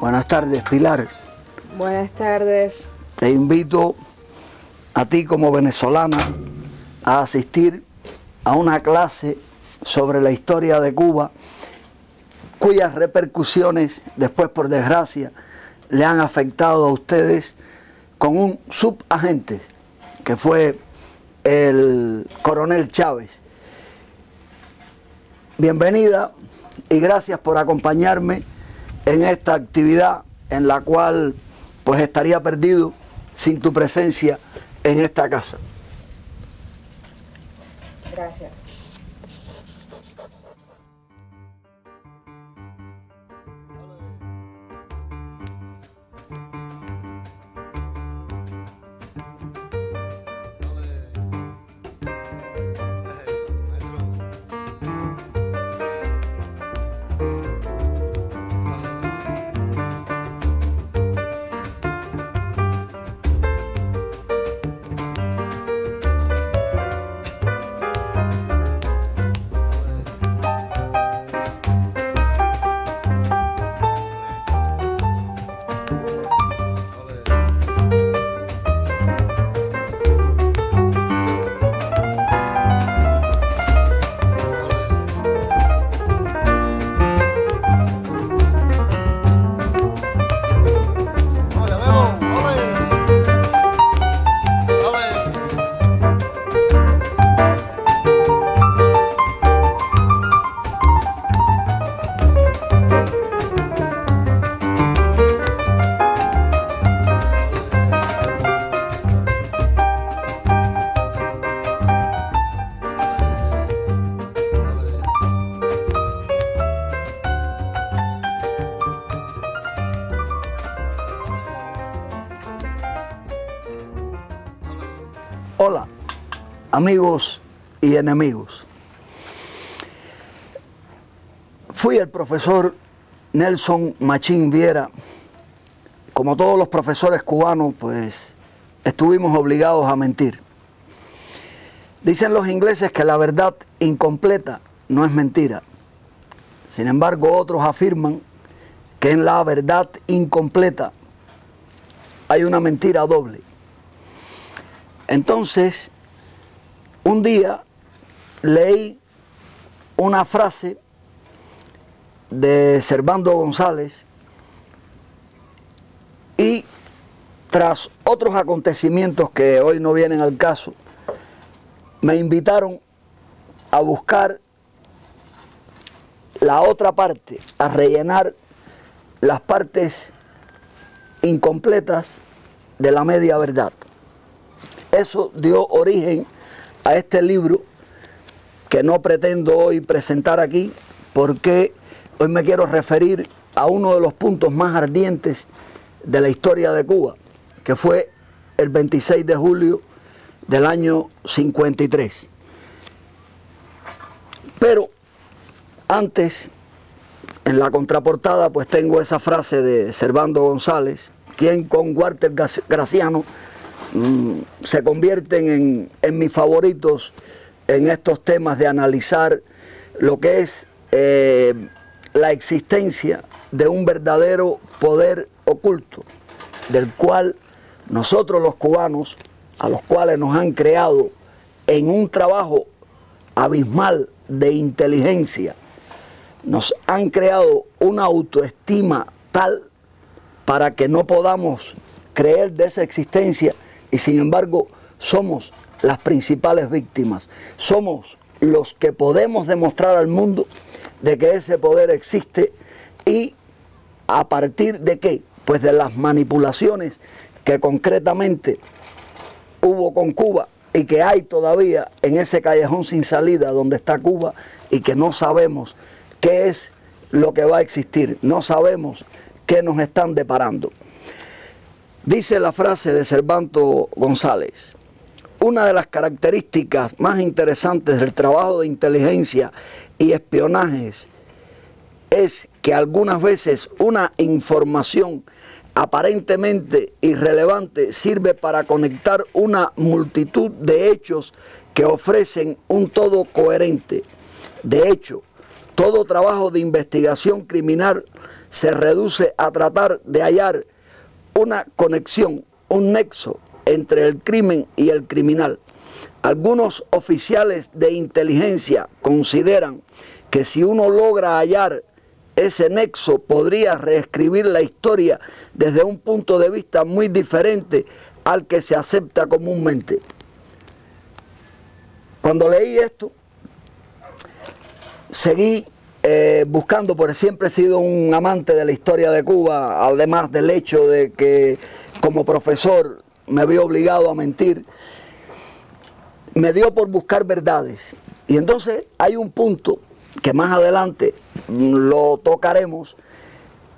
Buenas tardes, Pilar. Buenas tardes. Te invito a ti como venezolana a asistir a una clase sobre la historia de Cuba, cuyas repercusiones después, por desgracia, le han afectado a ustedes con un subagente que fue el coronel Chávez. Bienvenida y gracias por acompañarme en esta actividad en la cual pues estaría perdido sin tu presencia en esta casa. Gracias. Hola, amigos y enemigos. Fui el profesor Nelson Machín Viera. Como todos los profesores cubanos, pues estuvimos obligados a mentir. Dicen los ingleses que la verdad incompleta no es mentira. Sin embargo, otros afirman que en la verdad incompleta hay una mentira doble. Entonces, un día leí una frase de Servando González y tras otros acontecimientos que hoy no vienen al caso, me invitaron a buscar la otra parte, a rellenar las partes incompletas de la media verdad. Eso dio origen a este libro que no pretendo hoy presentar aquí, porque hoy me quiero referir a uno de los puntos más ardientes de la historia de Cuba, que fue el 26 de julio del año 53. Pero antes, en la contraportada, pues tengo esa frase de Servando González, quien con Walter Graciano se convierten en mis favoritos en estos temas de analizar lo que es la existencia de un verdadero poder oculto, del cual nosotros los cubanos, a los cuales nos han creado en un trabajo abismal de inteligencia, nos han creado una autoestima tal para que no podamos creer de esa existencia. Y sin embargo, somos las principales víctimas. Somos los que podemos demostrar al mundo de que ese poder existe. ¿Y a partir de qué? Pues de las manipulaciones que concretamente hubo con Cuba y que hay todavía en ese callejón sin salida donde está Cuba, y que no sabemos qué es lo que va a existir. No sabemos qué nos están deparando. Dice la frase de Servando González: una de las características más interesantes del trabajo de inteligencia y espionajes es que algunas veces una información aparentemente irrelevante sirve para conectar una multitud de hechos que ofrecen un todo coherente. De hecho, todo trabajo de investigación criminal se reduce a tratar de hallar una conexión, un nexo entre el crimen y el criminal. Algunos oficiales de inteligencia consideran que si uno logra hallar ese nexo, podría reescribir la historia desde un punto de vista muy diferente al que se acepta comúnmente. Cuando leí esto, seguí buscando, porque siempre he sido un amante de la historia de Cuba, además del hecho de que como profesor me vi obligado a mentir. Me dio por buscar verdades. Y entonces hay un punto que más adelante lo tocaremos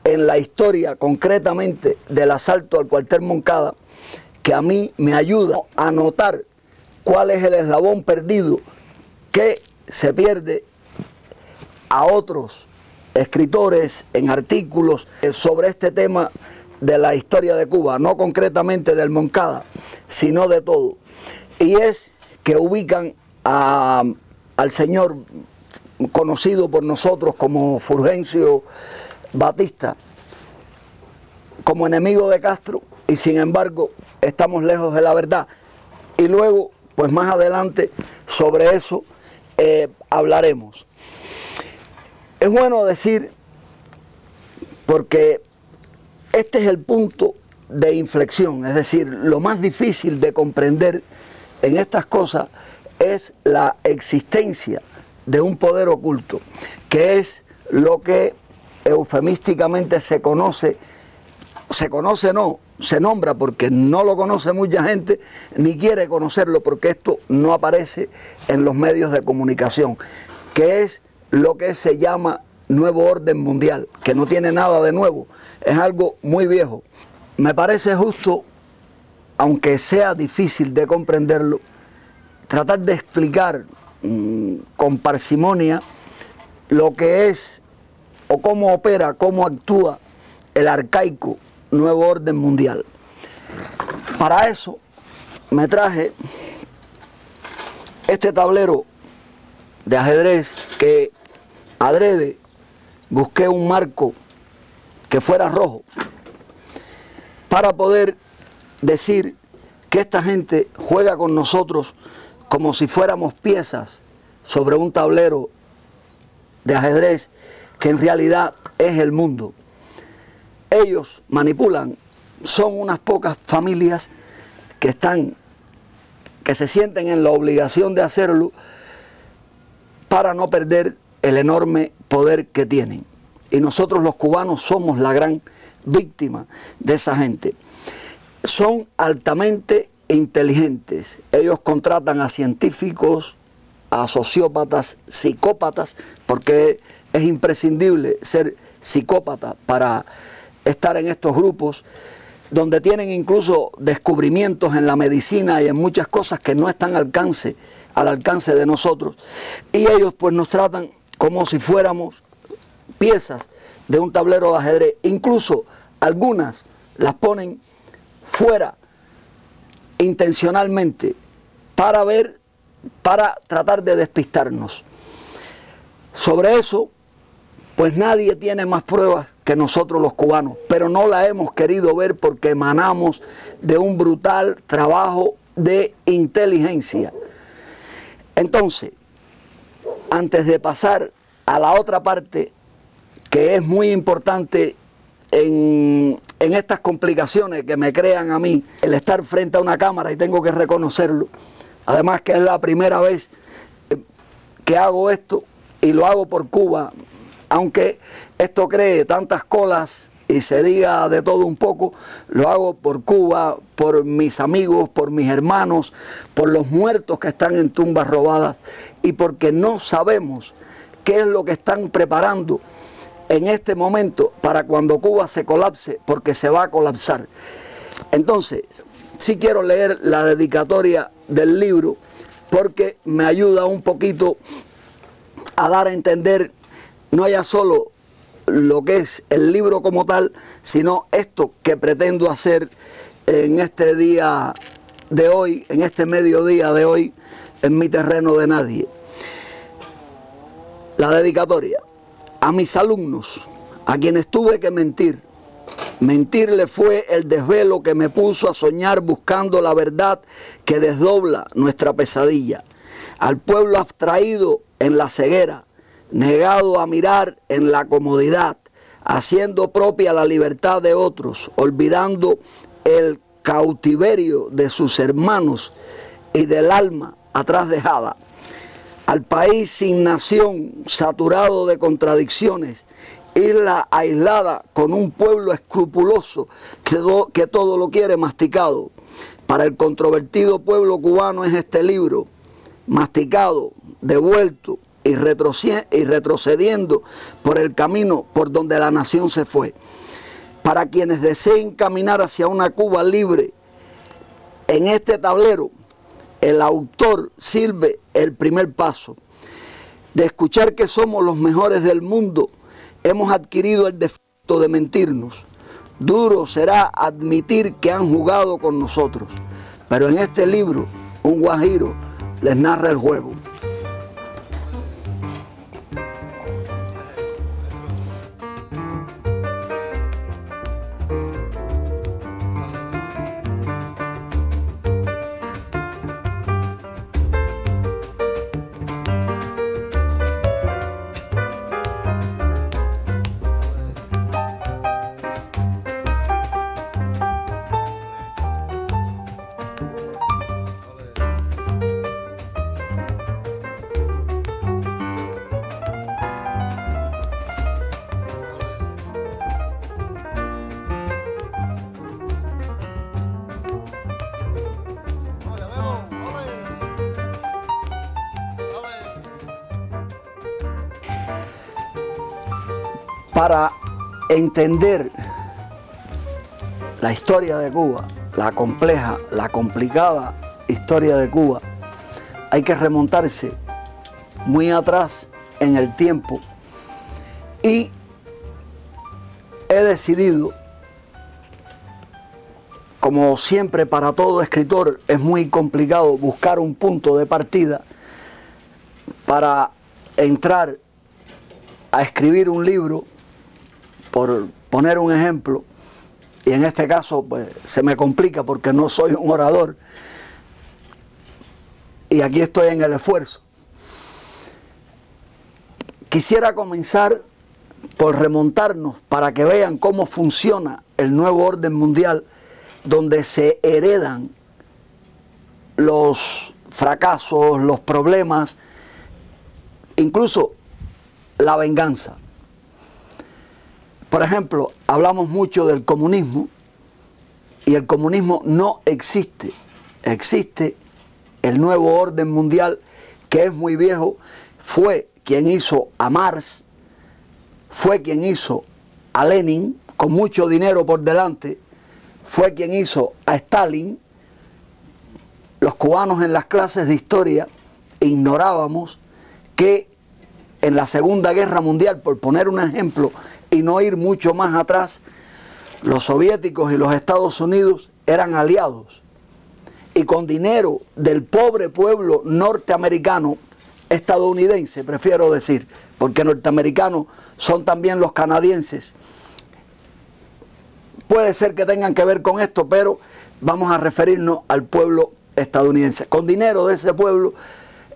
en la historia concretamente del asalto al cuartel Moncada, que a mí me ayuda a notar cuál es el eslabón perdido que se pierde a otros escritores en artículos sobre este tema de la historia de Cuba, no concretamente del Moncada, sino de todo. Y es que ubican al señor conocido por nosotros como Fulgencio Batista como enemigo de Castro, y sin embargo estamos lejos de la verdad. Y luego, pues más adelante, sobre eso hablaremos. Es bueno decir, porque este es el punto de inflexión, es decir, lo más difícil de comprender en estas cosas es la existencia de un poder oculto, que es lo que eufemísticamente se nombra porque no lo conoce mucha gente, ni quiere conocerlo porque esto no aparece en los medios de comunicación, que es lo que se llama nuevo orden mundial, que no tiene nada de nuevo, es algo muy viejo. Me parece justo, aunque sea difícil de comprenderlo, tratar de explicar con parsimonia lo que es o cómo opera, cómo actúa el arcaico nuevo orden mundial. Para eso me traje este tablero de ajedrez que adrede busqué un marco que fuera rojo para poder decir que esta gente juega con nosotros como si fuéramos piezas sobre un tablero de ajedrez que en realidad es el mundo. Ellos manipulan, son unas pocas familias que se sienten en la obligación de hacerlo para no perder el enorme poder que tienen. Y nosotros los cubanos somos la gran víctima de esa gente. Son altamente inteligentes. Ellos contratan a científicos, a sociópatas, psicópatas, porque es imprescindible ser psicópata para estar en estos grupos, donde tienen incluso descubrimientos en la medicina y en muchas cosas que no están al alcance de nosotros. Y ellos pues nos tratan como si fuéramos piezas de un tablero de ajedrez. Incluso algunas las ponen fuera intencionalmente para tratar de despistarnos. Sobre eso, pues nadie tiene más pruebas que nosotros los cubanos, pero no la hemos querido ver porque emanamos de un brutal trabajo de inteligencia. Entonces, antes de pasar a la otra parte, que es muy importante en estas complicaciones que me crean a mí, el estar frente a una cámara, y tengo que reconocerlo, además que es la primera vez que hago esto, y lo hago por Cuba, aunque esto cree tantas colas y se diga de todo un poco, lo hago por Cuba, por mis amigos, por mis hermanos, por los muertos que están en tumbas robadas, y porque no sabemos qué es lo que están preparando en este momento para cuando Cuba se colapse, porque se va a colapsar. Entonces, sí quiero leer la dedicatoria del libro, porque me ayuda un poquito a dar a entender no ya solo lo que es el libro como tal, sino esto que pretendo hacer en este día de hoy, en este mediodía de hoy, en mi terreno de nadie. La dedicatoria: a mis alumnos, a quienes tuve que mentir. Mentirle fue el desvelo que me puso a soñar buscando la verdad que desdobla nuestra pesadilla. Al pueblo abstraído en la ceguera, negado a mirar en la comodidad, haciendo propia la libertad de otros, olvidando el cautiverio de sus hermanos y del alma atrás dejada. Al país sin nación, saturado de contradicciones, isla aislada con un pueblo escrupuloso que todo lo quiere masticado. Para el controvertido pueblo cubano es este libro, masticado, devuelto y retrocediendo por el camino por donde la nación se fue. Para quienes deseen caminar hacia una Cuba libre, en este tablero el autor sirve el primer paso. De escuchar que somos los mejores del mundo, hemos adquirido el defecto de mentirnos. Duro será admitir que han jugado con nosotros, pero en este libro un guajiro les narra el juego. Para entender la historia de Cuba, la compleja, la complicada historia de Cuba, hay que remontarse muy atrás en el tiempo y he decidido, como siempre para todo escritor es muy complicado buscar un punto de partida para entrar a escribir un libro. Por poner un ejemplo, y en este caso pues se me complica porque no soy un orador y aquí estoy en el esfuerzo. Quisiera comenzar por remontarnos para que vean cómo funciona el nuevo orden mundial, donde se heredan los fracasos, los problemas, incluso la venganza. Por ejemplo, hablamos mucho del comunismo y el comunismo no existe. Existe el nuevo orden mundial que es muy viejo. Fue quien hizo a Marx, fue quien hizo a Lenin con mucho dinero por delante, fue quien hizo a Stalin. Los cubanos en las clases de historia ignorábamos que en la Segunda Guerra Mundial, por poner un ejemplo, y no ir mucho más atrás, los soviéticos y los Estados Unidos eran aliados. Y con dinero del pobre pueblo norteamericano, estadounidense, prefiero decir, porque norteamericanos son también los canadienses. Puede ser que tengan que ver con esto, pero vamos a referirnos al pueblo estadounidense. Con dinero de ese pueblo,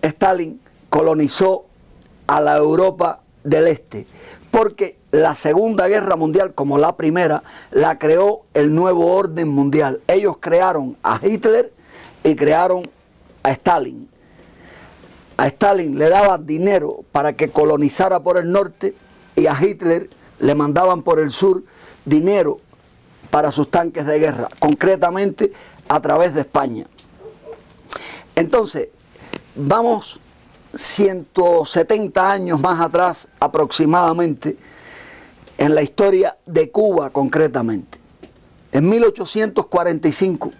Stalin colonizó a la Europa del Este, porque la Segunda Guerra Mundial, como la primera, la creó el nuevo orden mundial. Ellos crearon a Hitler y crearon a Stalin. A Stalin le daban dinero para que colonizara por el norte y a Hitler le mandaban por el sur dinero para sus tanques de guerra, concretamente a través de España. Entonces, vamos 170 años más atrás aproximadamente en la historia de Cuba concretamente. En 1845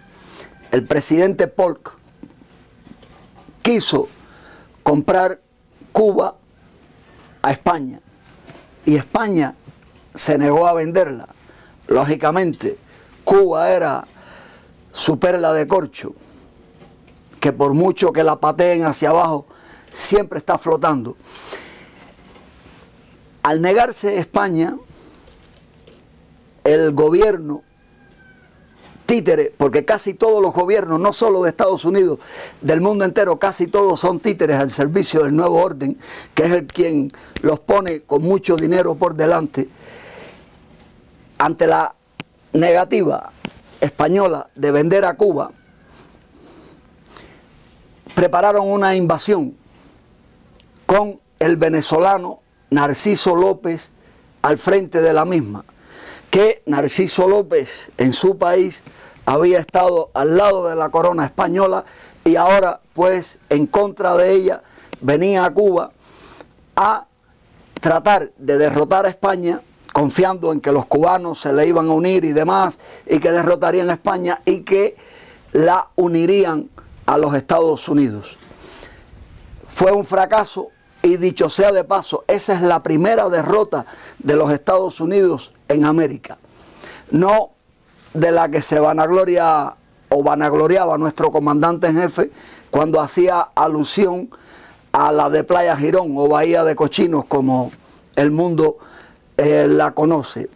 el presidente Polk quiso comprar Cuba a España y España se negó a venderla. Lógicamente Cuba era su perla de corcho, que por mucho que la pateen hacia abajo siempre está flotando. Al negarse España, el gobierno títere, porque casi todos los gobiernos, no solo de Estados Unidos, del mundo entero, casi todos son títeres al servicio del nuevo orden, que es el quien los pone con mucho dinero por delante. Ante la negativa española de vender a Cuba, prepararon una invasión con el venezolano Narciso López al frente de la misma, que Narciso López en su país había estado al lado de la corona española y ahora pues en contra de ella venía a Cuba a tratar de derrotar a España, confiando en que los cubanos se le iban a unir y demás, y que derrotarían a España y que la unirían a los Estados Unidos. Fue un fracaso y, dicho sea de paso, esa es la primera derrota de los Estados Unidos en América, no de la que se vanagloriaba nuestro comandante en jefe cuando hacía alusión a la de Playa Girón o Bahía de Cochinos, como el mundo la conoce.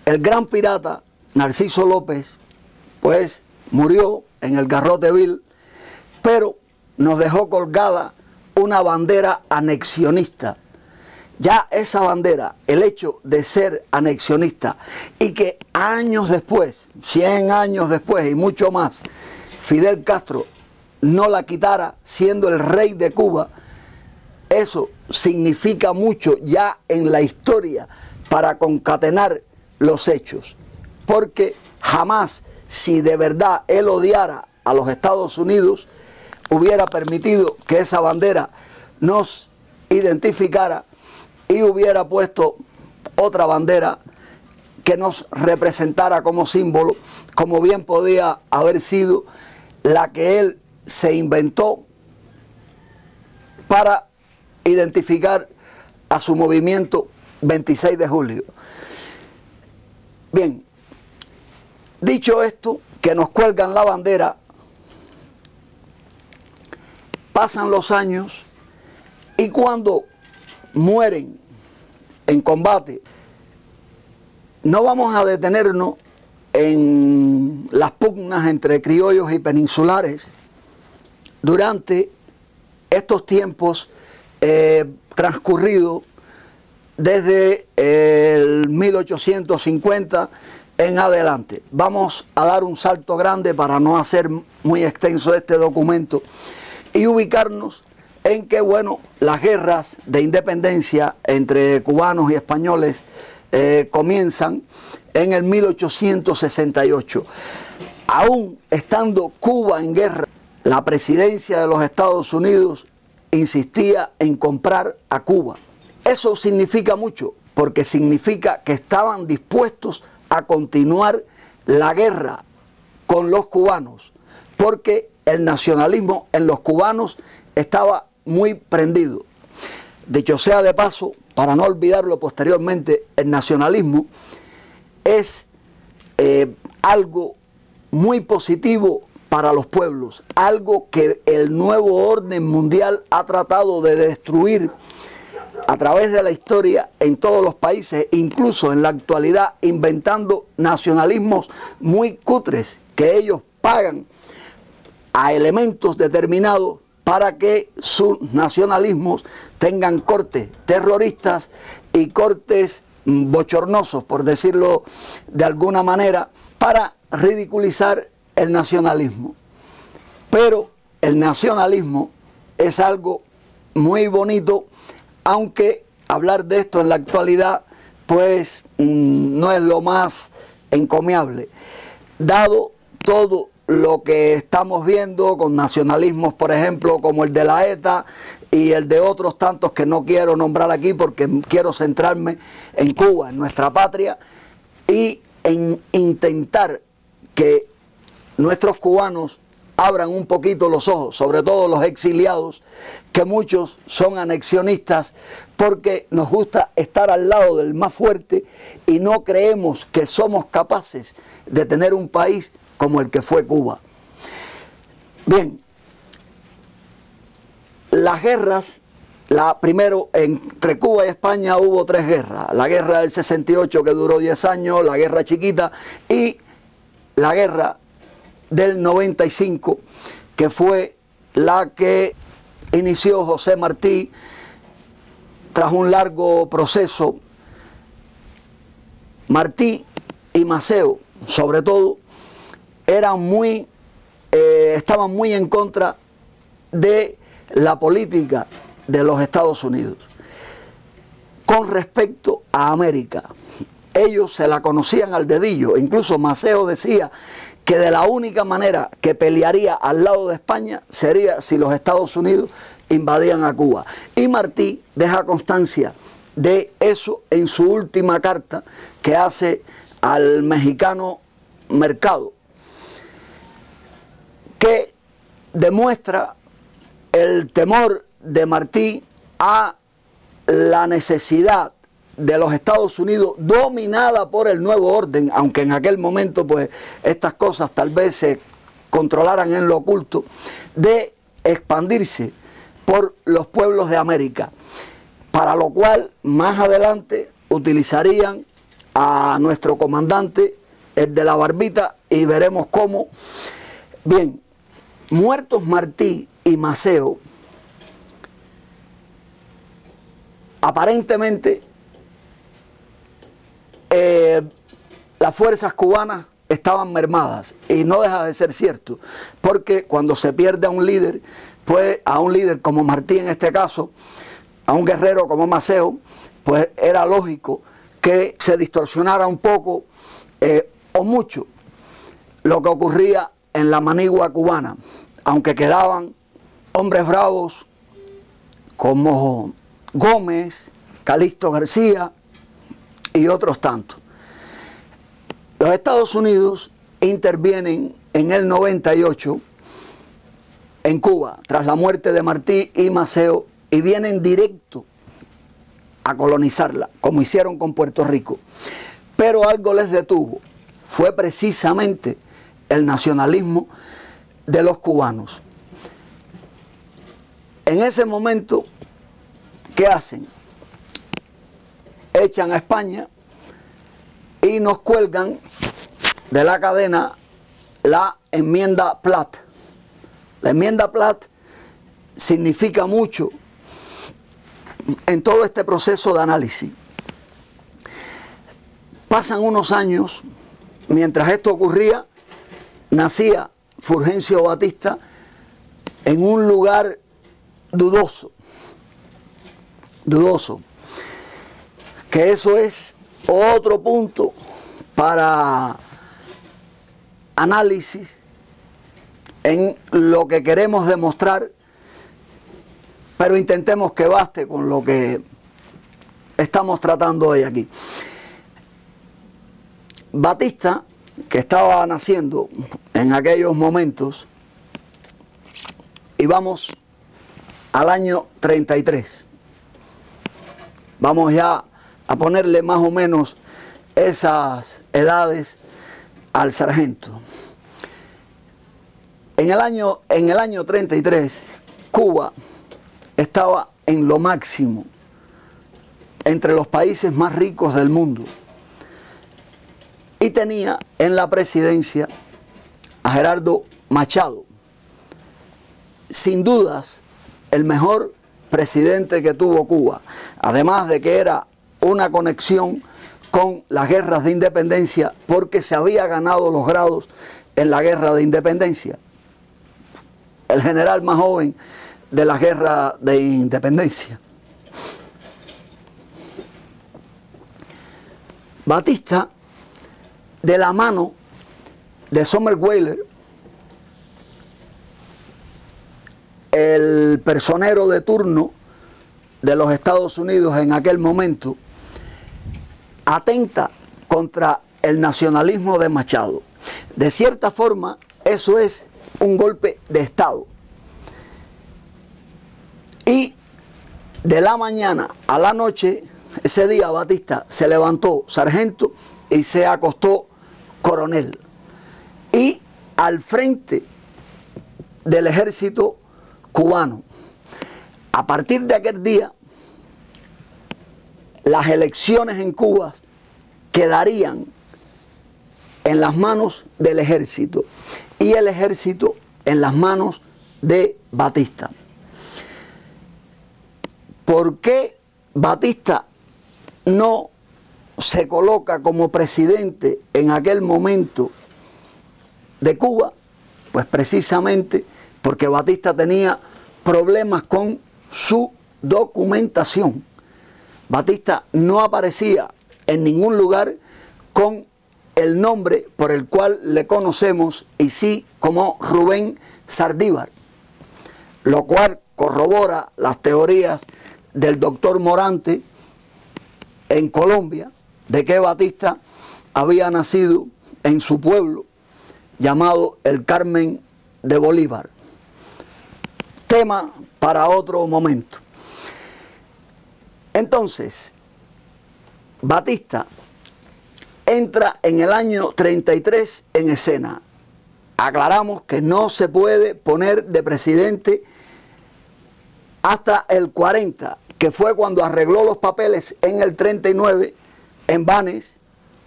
El gran pirata Narciso López pues murió en el Garrote Vil, pero nos dejó colgada una bandera anexionista. Ya esa bandera, el hecho de ser anexionista y que años después, 100 años después y mucho más, Fidel Castro no la quitara siendo el rey de Cuba, eso significa mucho ya en la historia para concatenar los hechos, porque jamás, si de verdad él odiara a los Estados Unidos, hubiera permitido que esa bandera nos identificara y hubiera puesto otra bandera que nos representara como símbolo, como bien podía haber sido la que él se inventó para identificar a su movimiento 26 de julio. Bien, dicho esto, que nos cuelgan la bandera, pasan los años y cuando mueren en combate, no vamos a detenernos en las pugnas entre criollos y peninsulares durante estos tiempos transcurridos desde el 1850 en adelante. Vamos a dar un salto grande para no hacer muy extenso este documento y ubicarnos en que, bueno, las guerras de independencia entre cubanos y españoles comienzan en el 1868. Aún estando Cuba en guerra, la presidencia de los Estados Unidos insistía en comprar a Cuba. Eso significa mucho, porque significa que estaban dispuestos a continuar la guerra con los cubanos, porque el nacionalismo en los cubanos estaba muy prendido. Dicho sea de paso, para no olvidarlo posteriormente, el nacionalismo es algo muy positivo para los pueblos, algo que el nuevo orden mundial ha tratado de destruir a través de la historia en todos los países, incluso en la actualidad, inventando nacionalismos muy cutres que ellos pagan a elementos determinados para que sus nacionalismos tengan cortes terroristas y cortes bochornosos, por decirlo de alguna manera, para ridiculizar el nacionalismo. Pero el nacionalismo es algo muy bonito, aunque hablar de esto en la actualidad pues no es lo más encomiable, dado todo lo que estamos viendo con nacionalismos, por ejemplo, como el de la ETA y el de otros tantos que no quiero nombrar aquí porque quiero centrarme en Cuba, en nuestra patria, y en intentar que nuestros cubanos abran un poquito los ojos, sobre todo los exiliados, que muchos son anexionistas porque nos gusta estar al lado del más fuerte y no creemos que somos capaces de tener un país como el que fue Cuba. Bien, las guerras Primero, entre Cuba y España hubo 3 guerras. La guerra del 68, que duró 10 años, la guerra chiquita, y la guerra del 95, que fue la que inició José Martí tras un largo proceso. Martí y Maceo, sobre todo, estaban muy en contra de la política de los Estados Unidos con respecto a América. Ellos se la conocían al dedillo. Incluso Maceo decía que de la única manera que pelearía al lado de España sería si los Estados Unidos invadían a Cuba. Y Martí deja constancia de eso en su última carta que hace al mexicano Mercado, que demuestra el temor de Martí a la necesidad de los Estados Unidos, dominada por el nuevo orden, aunque en aquel momento pues estas cosas tal vez se controlaran en lo oculto, de expandirse por los pueblos de América, para lo cual más adelante utilizarían a nuestro comandante, el de la barbita, y veremos cómo. Bien, muertos Martí y Maceo, aparentemente las fuerzas cubanas estaban mermadas, y no deja de ser cierto, porque cuando se pierde a un líder, pues a un líder como Martí en este caso, a un guerrero como Maceo, pues era lógico que se distorsionara un poco o mucho lo que ocurría en la manigua cubana, aunque quedaban hombres bravos como Gómez, Calixto García y otros tantos. Los Estados Unidos intervienen en el 98 en Cuba, tras la muerte de Martí y Maceo, y vienen directo a colonizarla, como hicieron con Puerto Rico. Pero algo les detuvo, fue precisamente el nacionalismo de los cubanos. En ese momento, ¿qué hacen? Echan a España y nos cuelgan de la cadena la enmienda Platt. La enmienda Platt significa mucho en todo este proceso de análisis. Pasan unos años, mientras esto ocurría, nacía Fulgencio Batista en un lugar dudoso, que eso es otro punto para análisis en lo que queremos demostrar, pero intentemos que baste con lo que estamos tratando hoy aquí. Batista, que estaba naciendo en aquellos momentos, y vamos al año 33. Vamos ya a ponerle más o menos esas edades al sargento. En el año 33, Cuba estaba en lo máximo, entre los países más ricos del mundo, y tenía en la presidencia a Gerardo Machado, sin dudas el mejor presidente que tuvo Cuba, además de que era una conexión con las guerras de independencia, porque se había ganado los grados en la guerra de independencia. El general más joven de la guerra de independencia. Batista, de la mano de Sommerweiler, el personero de turno de los Estados Unidos en aquel momento, atenta contra el nacionalismo de Machado. De cierta forma, eso es un golpe de Estado. Y de la mañana a la noche, ese día Batista se levantó sargento y se acostó coronel. Y al frente del ejército cubano, A partir de aquel día, las elecciones en Cuba quedarían en las manos del ejército y el ejército en las manos de Batista. ¿Por qué Batista no se coloca como presidente en aquel momento de Cuba? Pues precisamente porque Batista tenía problemas con su documentación. Batista no aparecía en ningún lugar con el nombre por el cual le conocemos, y sí como Rubén Sardívar, lo cual corrobora las teorías del doctor Morante en Colombia, de que Batista había nacido en su pueblo llamado el Carmen de Bolívar. Tema para otro momento. Entonces, Batista entra en el año 33 en escena. Aclaramos que no se puede poner de presidente hasta el 40, que fue cuando arregló los papeles en el 39 en Banes,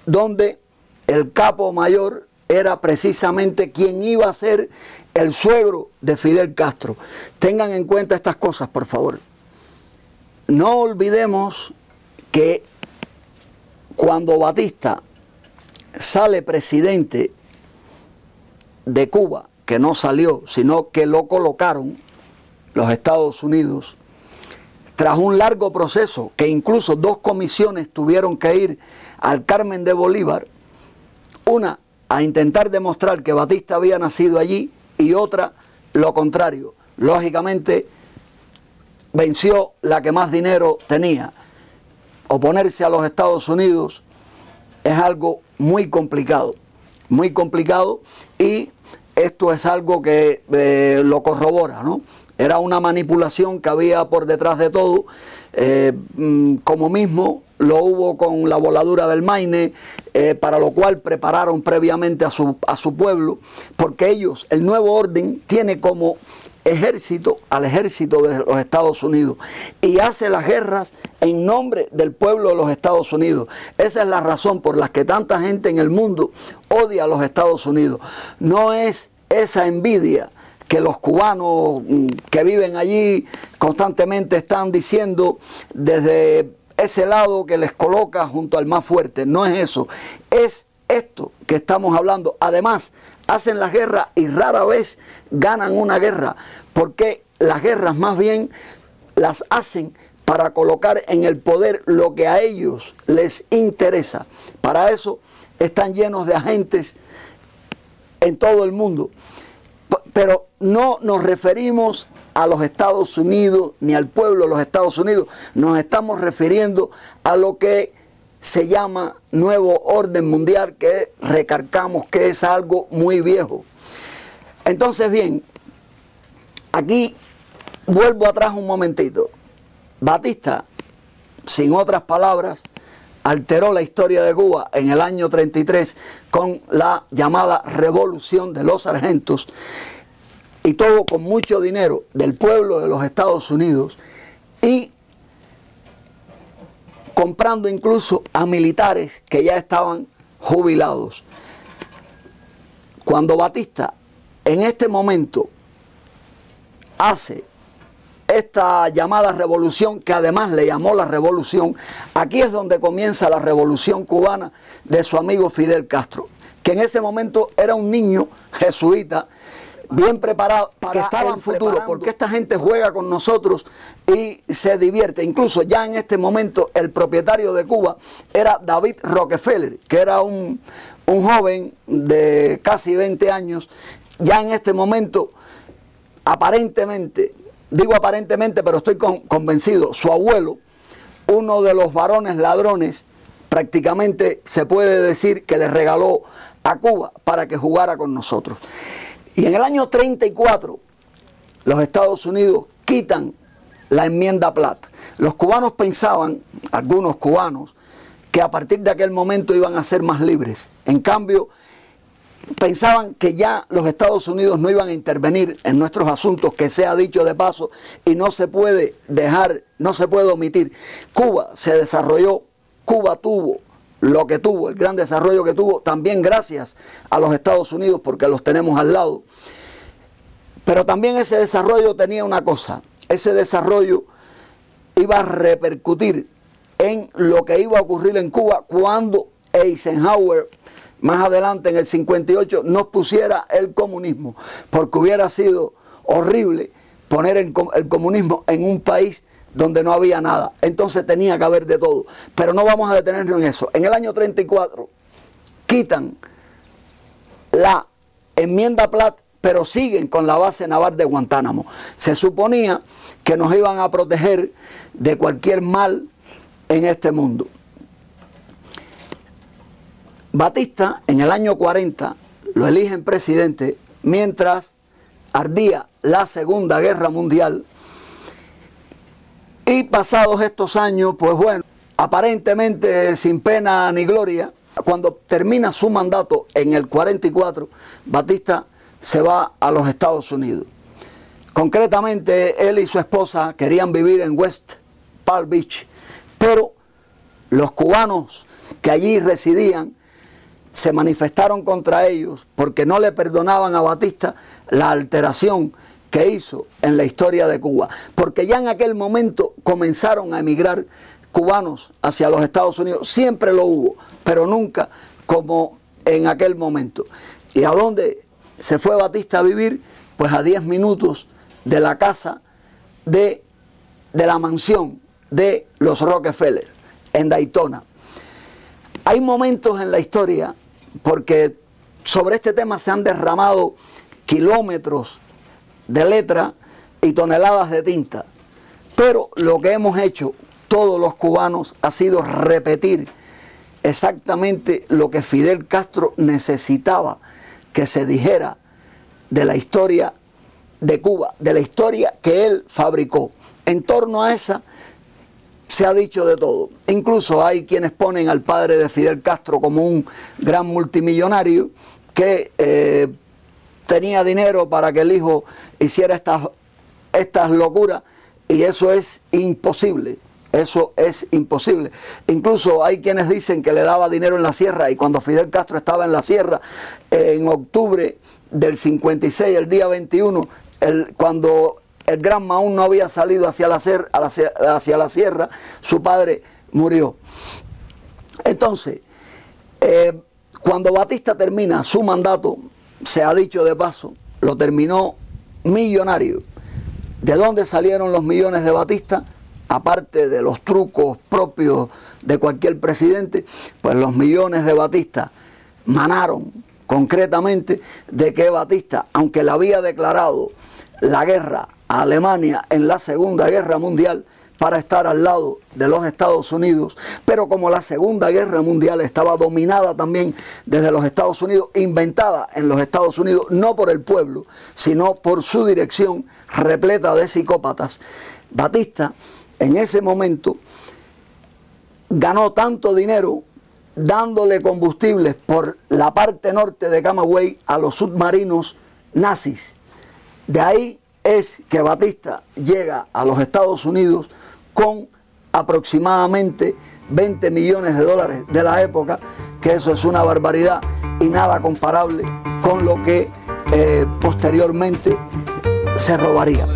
donde el capo mayor era precisamente quien iba a ser el suegro de Fidel Castro. Tengan en cuenta estas cosas, por favor. No olvidemos que cuando Batista sale presidente de Cuba, que no salió, sino que lo colocaron los Estados Unidos, tras un largo proceso, que incluso 2 comisiones tuvieron que ir al Carmen de Bolívar, una a intentar demostrar que Batista había nacido allí y otra lo contrario. Lógicamente venció la que más dinero tenía. Oponerse a los Estados Unidos es algo muy complicado, y esto es algo que lo corrobora, ¿no? Era una manipulación que había por detrás de todo, como mismo lo hubo con la voladura del Maine, para lo cual prepararon previamente a su pueblo, porque ellos, el nuevo orden, tiene como ejército al ejército de los Estados Unidos y hace las guerras en nombre del pueblo de los Estados Unidos. Esa es la razón por la que tanta gente en el mundo odia a los Estados Unidos. No es esa envidia que los cubanos que viven allí constantemente están diciendo desde ese lado que les coloca junto al más fuerte. No es eso, es esto que estamos hablando. Además, hacen las guerras y rara vez ganan una guerra, porque las guerras más bien las hacen para colocar en el poder lo que a ellos les interesa. Para eso están llenos de agentes en todo el mundo. Pero no nos referimos a los Estados Unidos ni al pueblo de los Estados Unidos, nos estamos refiriendo a lo que se llama nuevo orden mundial, que recalcamos que es algo muy viejo. Entonces, bien, aquí vuelvo atrás un momentito. Batista, sin otras palabras, alteró la historia de Cuba en el año 33 con la llamada Revolución de los Sargentos, y todo con mucho dinero del pueblo de los Estados Unidos, y comprando incluso a militares que ya estaban jubilados. Cuando Batista en este momento hace esta llamada revolución, que además le llamó la revolución, aquí es donde comienza la revolución cubana de su amigo Fidel Castro, que en ese momento era un niño jesuita bien preparado para el futuro, porque esta gente juega con nosotros y se divierte. Incluso ya en este momento el propietario de Cuba era David Rockefeller, que era un joven de casi 20 años. Ya en este momento, aparentemente, digo aparentemente, pero estoy convencido, su abuelo, uno de los varones ladrones, prácticamente se puede decir que le regaló a Cuba para que jugara con nosotros. Y en el año 34, los Estados Unidos quitan la enmienda Platt. Los cubanos pensaban, algunos cubanos, que a partir de aquel momento iban a ser más libres. En cambio, pensaban que ya los Estados Unidos no iban a intervenir en nuestros asuntos, que sea dicho de paso, y no se puede dejar, no se puede omitir. Cuba se desarrolló, Cuba tuvo lo que tuvo, el gran desarrollo que tuvo, también gracias a los Estados Unidos, porque los tenemos al lado. Pero también ese desarrollo tenía una cosa, ese desarrollo iba a repercutir en lo que iba a ocurrir en Cuba cuando Eisenhower, más adelante en el 58, nos pusiera el comunismo, porque hubiera sido horrible poner el comunismo en un país donde no había nada. Entonces tenía que haber de todo. Pero no vamos a detenernos en eso. En el año 34 quitan la enmienda Platt, pero siguen con la base naval de Guantánamo. Se suponía que nos iban a proteger de cualquier mal en este mundo. Batista en el año 40 lo eligen presidente mientras ardía la Segunda Guerra Mundial, y pasados estos años, pues bueno, aparentemente sin pena ni gloria, cuando termina su mandato en el 44, Batista se va a los Estados Unidos. Concretamente, él y su esposa querían vivir en West Palm Beach, pero los cubanos que allí residían se manifestaron contra ellos porque no le perdonaban a Batista la alteración que hizo en la historia de Cuba, porque ya en aquel momento comenzaron a emigrar cubanos hacia los Estados Unidos. Siempre lo hubo, pero nunca como en aquel momento. ¿Y a dónde se fue Batista a vivir? Pues a 10 minutos de la casa de la mansión de los Rockefeller en Daytona. Hay momentos en la historia, porque sobre este tema se han derramado kilómetros de letra y toneladas de tinta, pero lo que hemos hecho todos los cubanos ha sido repetir exactamente lo que Fidel Castro necesitaba que se dijera de la historia de Cuba, de la historia que él fabricó. En torno a esa se ha dicho de todo. Incluso hay quienes ponen al padre de Fidel Castro como un gran multimillonario que tenía dinero para que el hijo hiciera estas locuras, y eso es imposible. Eso es imposible. Incluso hay quienes dicen que le daba dinero en la sierra, y cuando Fidel Castro estaba en la sierra, en octubre del 56, el día 21, cuando el Granma aún no había salido hacia la sierra, su padre murió. Entonces, cuando Batista termina su mandato, se ha dicho de paso, lo terminó millonario. ¿De dónde salieron los millones de Batista? Aparte de los trucos propios de cualquier presidente, pues los millones de Batista manaron concretamente de que Batista, aunque le había declarado la guerra a Alemania en la Segunda Guerra Mundial para estar al lado de los Estados Unidos, pero como la Segunda Guerra Mundial estaba dominada también desde los Estados Unidos, inventada en los Estados Unidos, no por el pueblo, sino por su dirección repleta de psicópatas, Batista en ese momento ganó tanto dinero dándole combustibles por la parte norte de Camagüey a los submarinos nazis. De ahí es que Batista llega a los Estados Unidos con aproximadamente 20 millones de dólares de la época, que eso es una barbaridad y nada comparable con lo que posteriormente se robaría.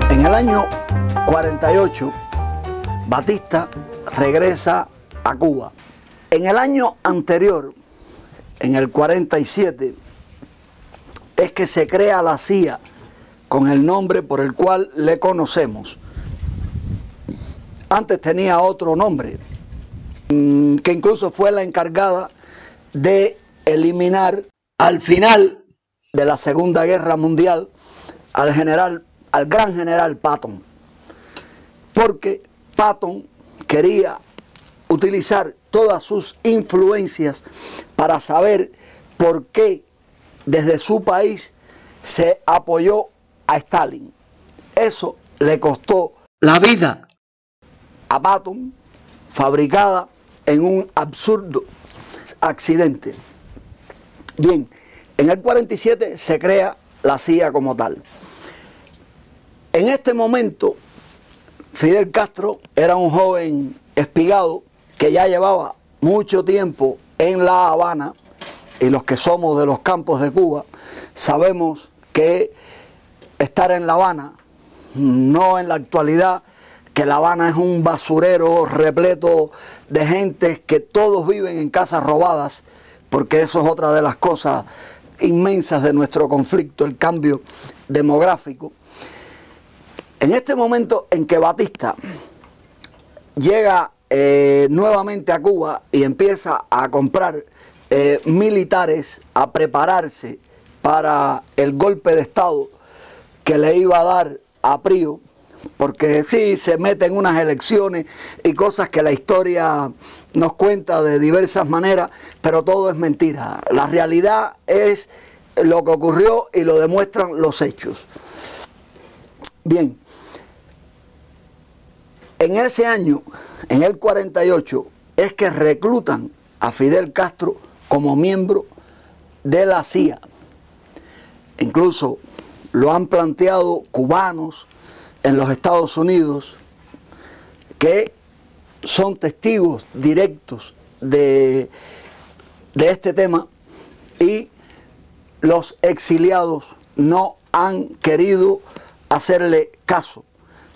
En el año 48, Batista regresa a Cuba. En el año anterior, en el 47, es que se crea la CIA con el nombre por el cual le conocemos. Antes tenía otro nombre, que incluso fue la encargada de eliminar al final de la Segunda Guerra Mundial al gran general Patton, porque Patton quería utilizar todas sus influencias para saber por qué desde su país se apoyó a Stalin. Eso le costó la vida a Patton, fabricada en un absurdo accidente. Bien, en el 47 se crea la CIA como tal. En este momento, Fidel Castro era un joven espigado que ya llevaba mucho tiempo en La Habana, y los que somos de los campos de Cuba sabemos que estar en La Habana, no en la actualidad, que La Habana es un basurero repleto de gente que todos viven en casas robadas, porque eso es otra de las cosas inmensas de nuestro conflicto, el cambio demográfico. En este momento en que Batista llega nuevamente a Cuba y empieza a comprar militares, a prepararse para el golpe de Estado que le iba a dar a Prío, porque sí, se mete en unas elecciones y cosas que la historia nos cuenta de diversas maneras, pero todo es mentira. La realidad es lo que ocurrió y lo demuestran los hechos. Bien, en ese año, en el 48, es que reclutan a Fidel Castro como miembro de la CIA. Incluso lo han planteado cubanos en los Estados Unidos, que son testigos directos de este tema, y los exiliados no han querido hacerle caso,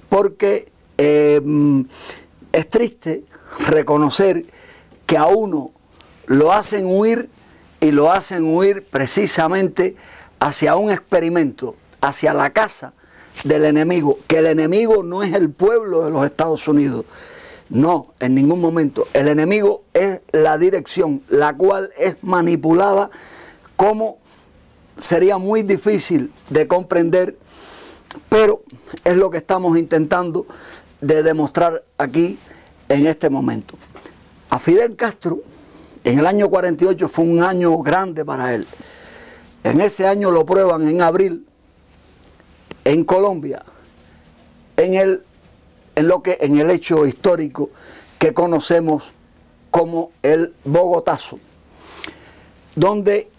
porque es triste reconocer que a uno lo hacen huir, y lo hacen huir precisamente hacia un experimento, hacia la casa del enemigo, que el enemigo no es el pueblo de los Estados Unidos, no, en ningún momento. El enemigo es la dirección, la cual es manipulada, como sería muy difícil de comprender, pero es lo que estamos intentando de demostrar aquí en este momento. A Fidel Castro, en el año 48 fue un año grande para él. En ese año lo prueban en abril en Colombia, en el hecho histórico que conocemos como el Bogotazo, donde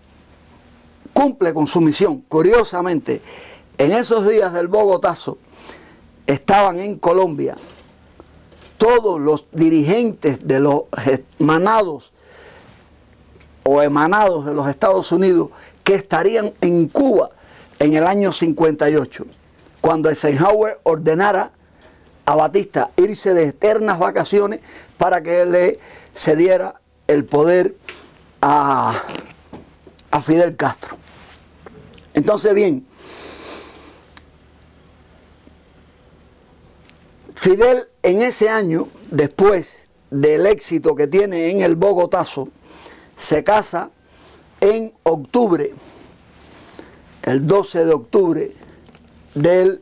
cumple con su misión. Curiosamente, en esos días del Bogotazo estaban en Colombia todos los dirigentes de los emanados de los Estados Unidos que estarían en Cuba en el año 58, cuando Eisenhower ordenara a Batista irse de eternas vacaciones para que le cediera el poder a Fidel Castro. Entonces, bien, Fidel en ese año, después del éxito que tiene en el Bogotazo, se casa en octubre, el 12 de octubre del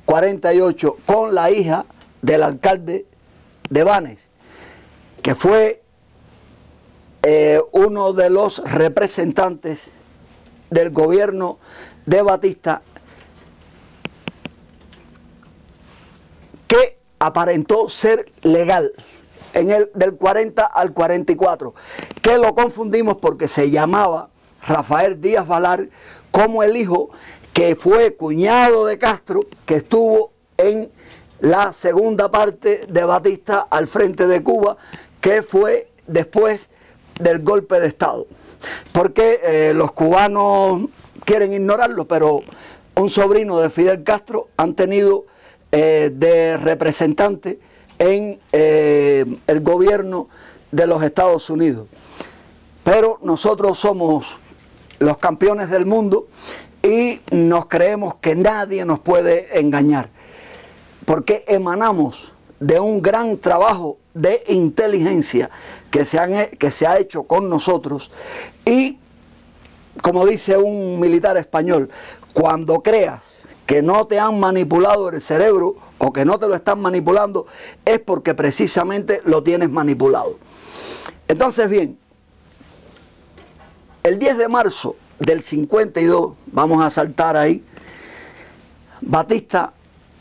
48, con la hija del alcalde de Banes, que fue uno de los representantes del gobierno de Batista, que aparentó ser legal del 40 al 44, que lo confundimos porque se llamaba Rafael Díaz Valar, como el hijo que fue cuñado de Castro, que estuvo en la segunda parte de Batista al frente de Cuba, que fue después del golpe de Estado. Porque los cubanos quieren ignorarlo, pero un sobrino de Fidel Castro han tenido de representante en el gobierno de los Estados Unidos. Pero nosotros somos los campeones del mundo y nos creemos que nadie nos puede engañar, porque emanamos de un gran trabajo de inteligencia que se ha hecho con nosotros. Y como dice un militar español, cuando creas que no te han manipulado el cerebro o que no te lo están manipulando, es porque precisamente lo tienes manipulado. Entonces, bien, el 10 de marzo del 52, vamos a saltar ahí, Batista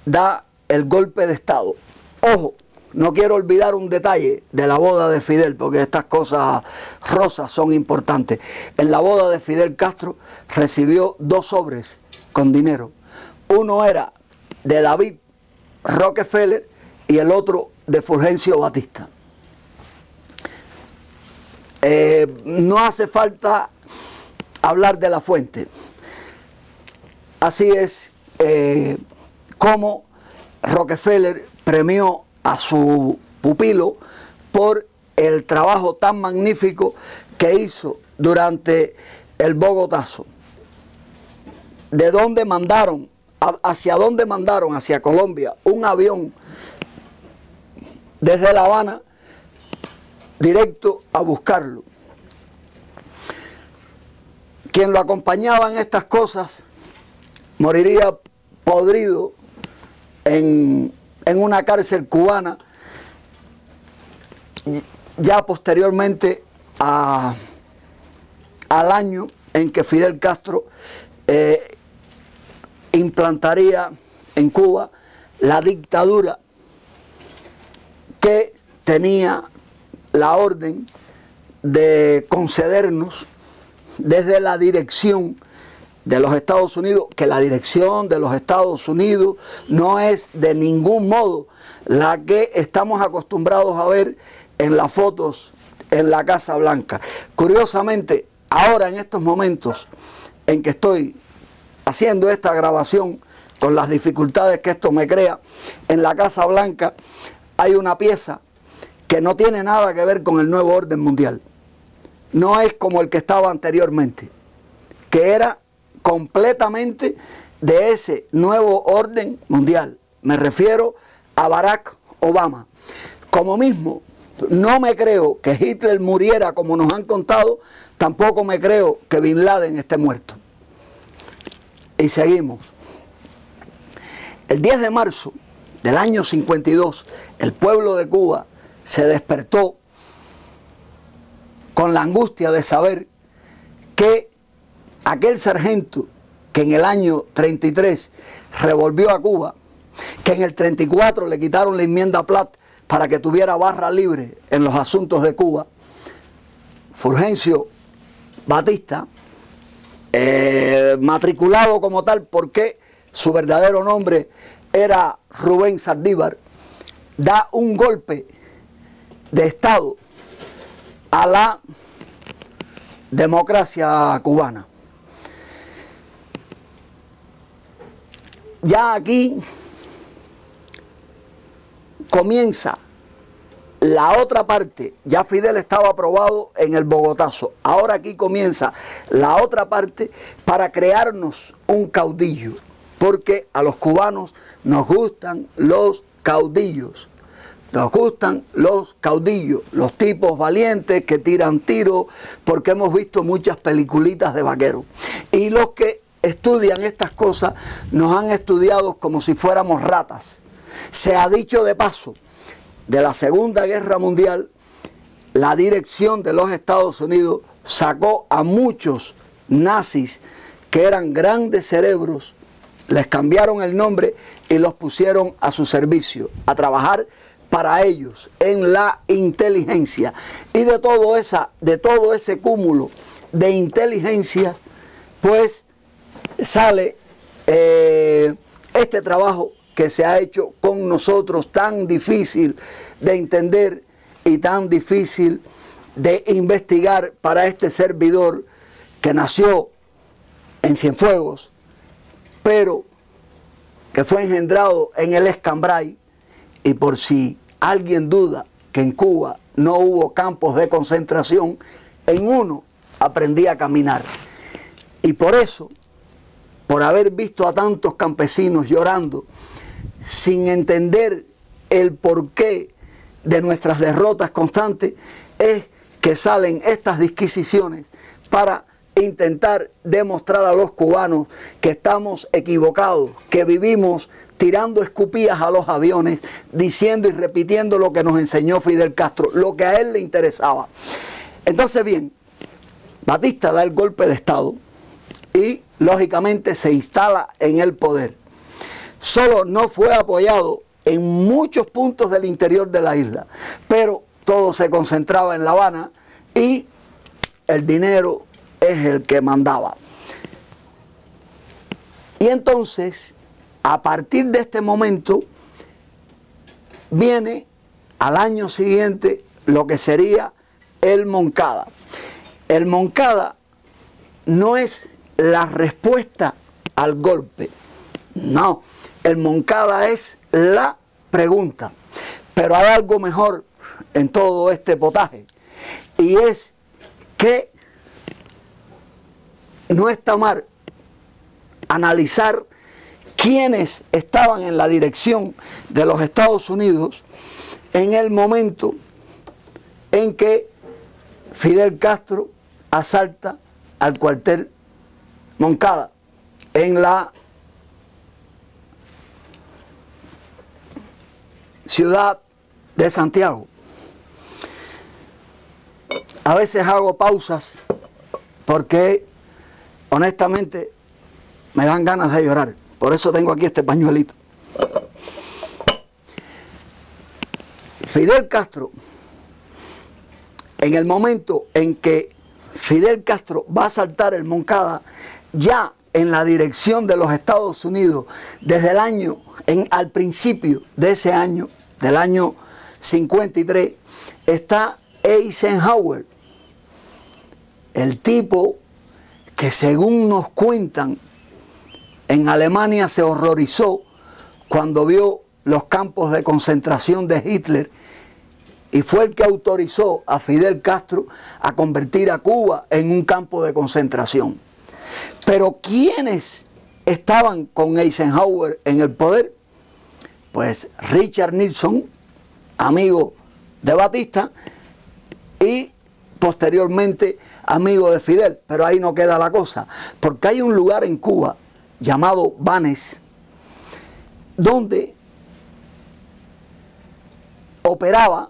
da el golpe de Estado. Ojo, no quiero olvidar un detalle de la boda de Fidel, porque estas cosas rosas son importantes. En la boda de Fidel Castro recibió 2 sobres con dinero. Uno era de David Rockefeller y el otro de Fulgencio Batista. No hace falta hablar de la fuente. Así es como Rockefeller premió a su pupilo por el trabajo tan magnífico que hizo durante el Bogotazo. ¿De dónde mandaron? ¿Hacia dónde mandaron? Hacia Colombia, un avión desde La Habana directo a buscarlo. Quien lo acompañaba en estas cosas moriría podrido en una cárcel cubana, ya posteriormente al año en que Fidel Castro implantaría en Cuba la dictadura que tenía la orden de concedernos desde la dirección de los Estados Unidos, que la dirección de los Estados Unidos no es de ningún modo la que estamos acostumbrados a ver en las fotos en la Casa Blanca. Curiosamente, ahora en estos momentos en que estoy haciendo esta grabación, con las dificultades que esto me crea, en la Casa Blanca hay una pieza que no tiene nada que ver con el nuevo orden mundial. No es como el que estaba anteriormente, que era completamente de ese nuevo orden mundial. Me refiero a Barack Obama. Como mismo, no me creo que Hitler muriera como nos han contado, tampoco me creo que Bin Laden esté muerto. Y seguimos. El 10 de marzo del año 52, el pueblo de Cuba se despertó con la angustia de saber que aquel sargento que en el año 33 revolvió a Cuba, que en el 34 le quitaron la enmienda Platt para que tuviera barra libre en los asuntos de Cuba, Fulgencio Batista, matriculado como tal porque su verdadero nombre era Rubén Saldívar, da un golpe de Estado a la democracia cubana. Ya aquí comienza la otra parte. Ya Fidel estaba aprobado en el Bogotazo. Ahora aquí comienza la otra parte para crearnos un caudillo. Porque a los cubanos nos gustan los caudillos. Nos gustan los caudillos, los tipos valientes que tiran tiros, porque hemos visto muchas peliculitas de vaqueros. Y los que estudian estas cosas nos han estudiado como si fuéramos ratas. Se ha dicho de paso, de la Segunda Guerra Mundial, la dirección de los Estados Unidos sacó a muchos nazis que eran grandes cerebros, les cambiaron el nombre y los pusieron a su servicio, a trabajar para ellos en la inteligencia. Y de todo ese cúmulo de inteligencias, pues sale este trabajo que se ha hecho con nosotros, tan difícil de entender y tan difícil de investigar para este servidor que nació en Cienfuegos, pero que fue engendrado en el Escambray. Y por si alguien duda que en Cuba no hubo campos de concentración, en uno aprendí a caminar. Y por eso, por haber visto a tantos campesinos llorando, sin entender el porqué de nuestras derrotas constantes, es que salen estas disquisiciones para intentar demostrar a los cubanos que estamos equivocados, que vivimos tirando escupías a los aviones, diciendo y repitiendo lo que nos enseñó Fidel Castro, lo que a él le interesaba. Entonces, bien, Batista da el golpe de Estado y, lógicamente, se instala en el poder. Solo no fue apoyado en muchos puntos del interior de la isla, pero todo se concentraba en La Habana y el dinero es el que mandaba. Y entonces, a partir de este momento, viene al año siguiente lo que sería el Moncada. El Moncada no es la respuesta al golpe, no, el Moncada es la pregunta. Pero hay algo mejor en todo este potaje, y es que no está mal analizar quiénes estaban en la dirección de los Estados Unidos en el momento en que Fidel Castro asalta al cuartel Moncada en la ciudad de Santiago. A veces hago pausas porque honestamente me dan ganas de llorar. Por eso tengo aquí este pañuelito. Fidel Castro, en el momento en que Fidel Castro va a asaltar el Moncada, ya en la dirección de los Estados Unidos, desde el año, al principio de ese año, del año 53, está Eisenhower, el tipo que, según nos cuentan, en Alemania se horrorizó cuando vio los campos de concentración de Hitler, y fue el que autorizó a Fidel Castro a convertir a Cuba en un campo de concentración. Pero ¿quiénes estaban con Eisenhower en el poder? Pues Richard Nixon, amigo de Batista, y posteriormente amigo de Fidel. Pero ahí no queda la cosa, porque hay un lugar en Cuba llamado Banes, donde operaba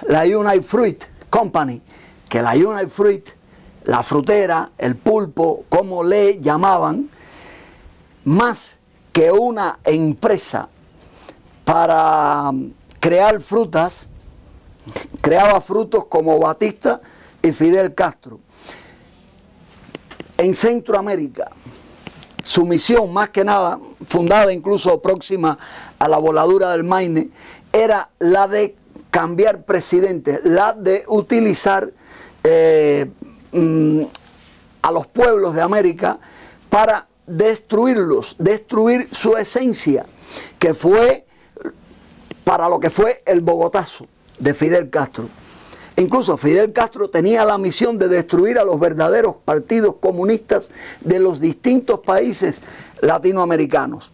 la United Fruit Company, que la United Fruit, la frutera, el pulpo, como le llamaban, más que una empresa para crear frutas, creaba frutos como Batista y Fidel Castro. En Centroamérica, su misión, más que nada, fundada incluso próxima a la voladura del Maine, era la de cambiar presidentes, la de utilizar a los pueblos de América para destruirlos, destruir su esencia, que fue para lo que fue el Bogotazo de Fidel Castro. Incluso Fidel Castro tenía la misión de destruir a los verdaderos partidos comunistas de los distintos países latinoamericanos.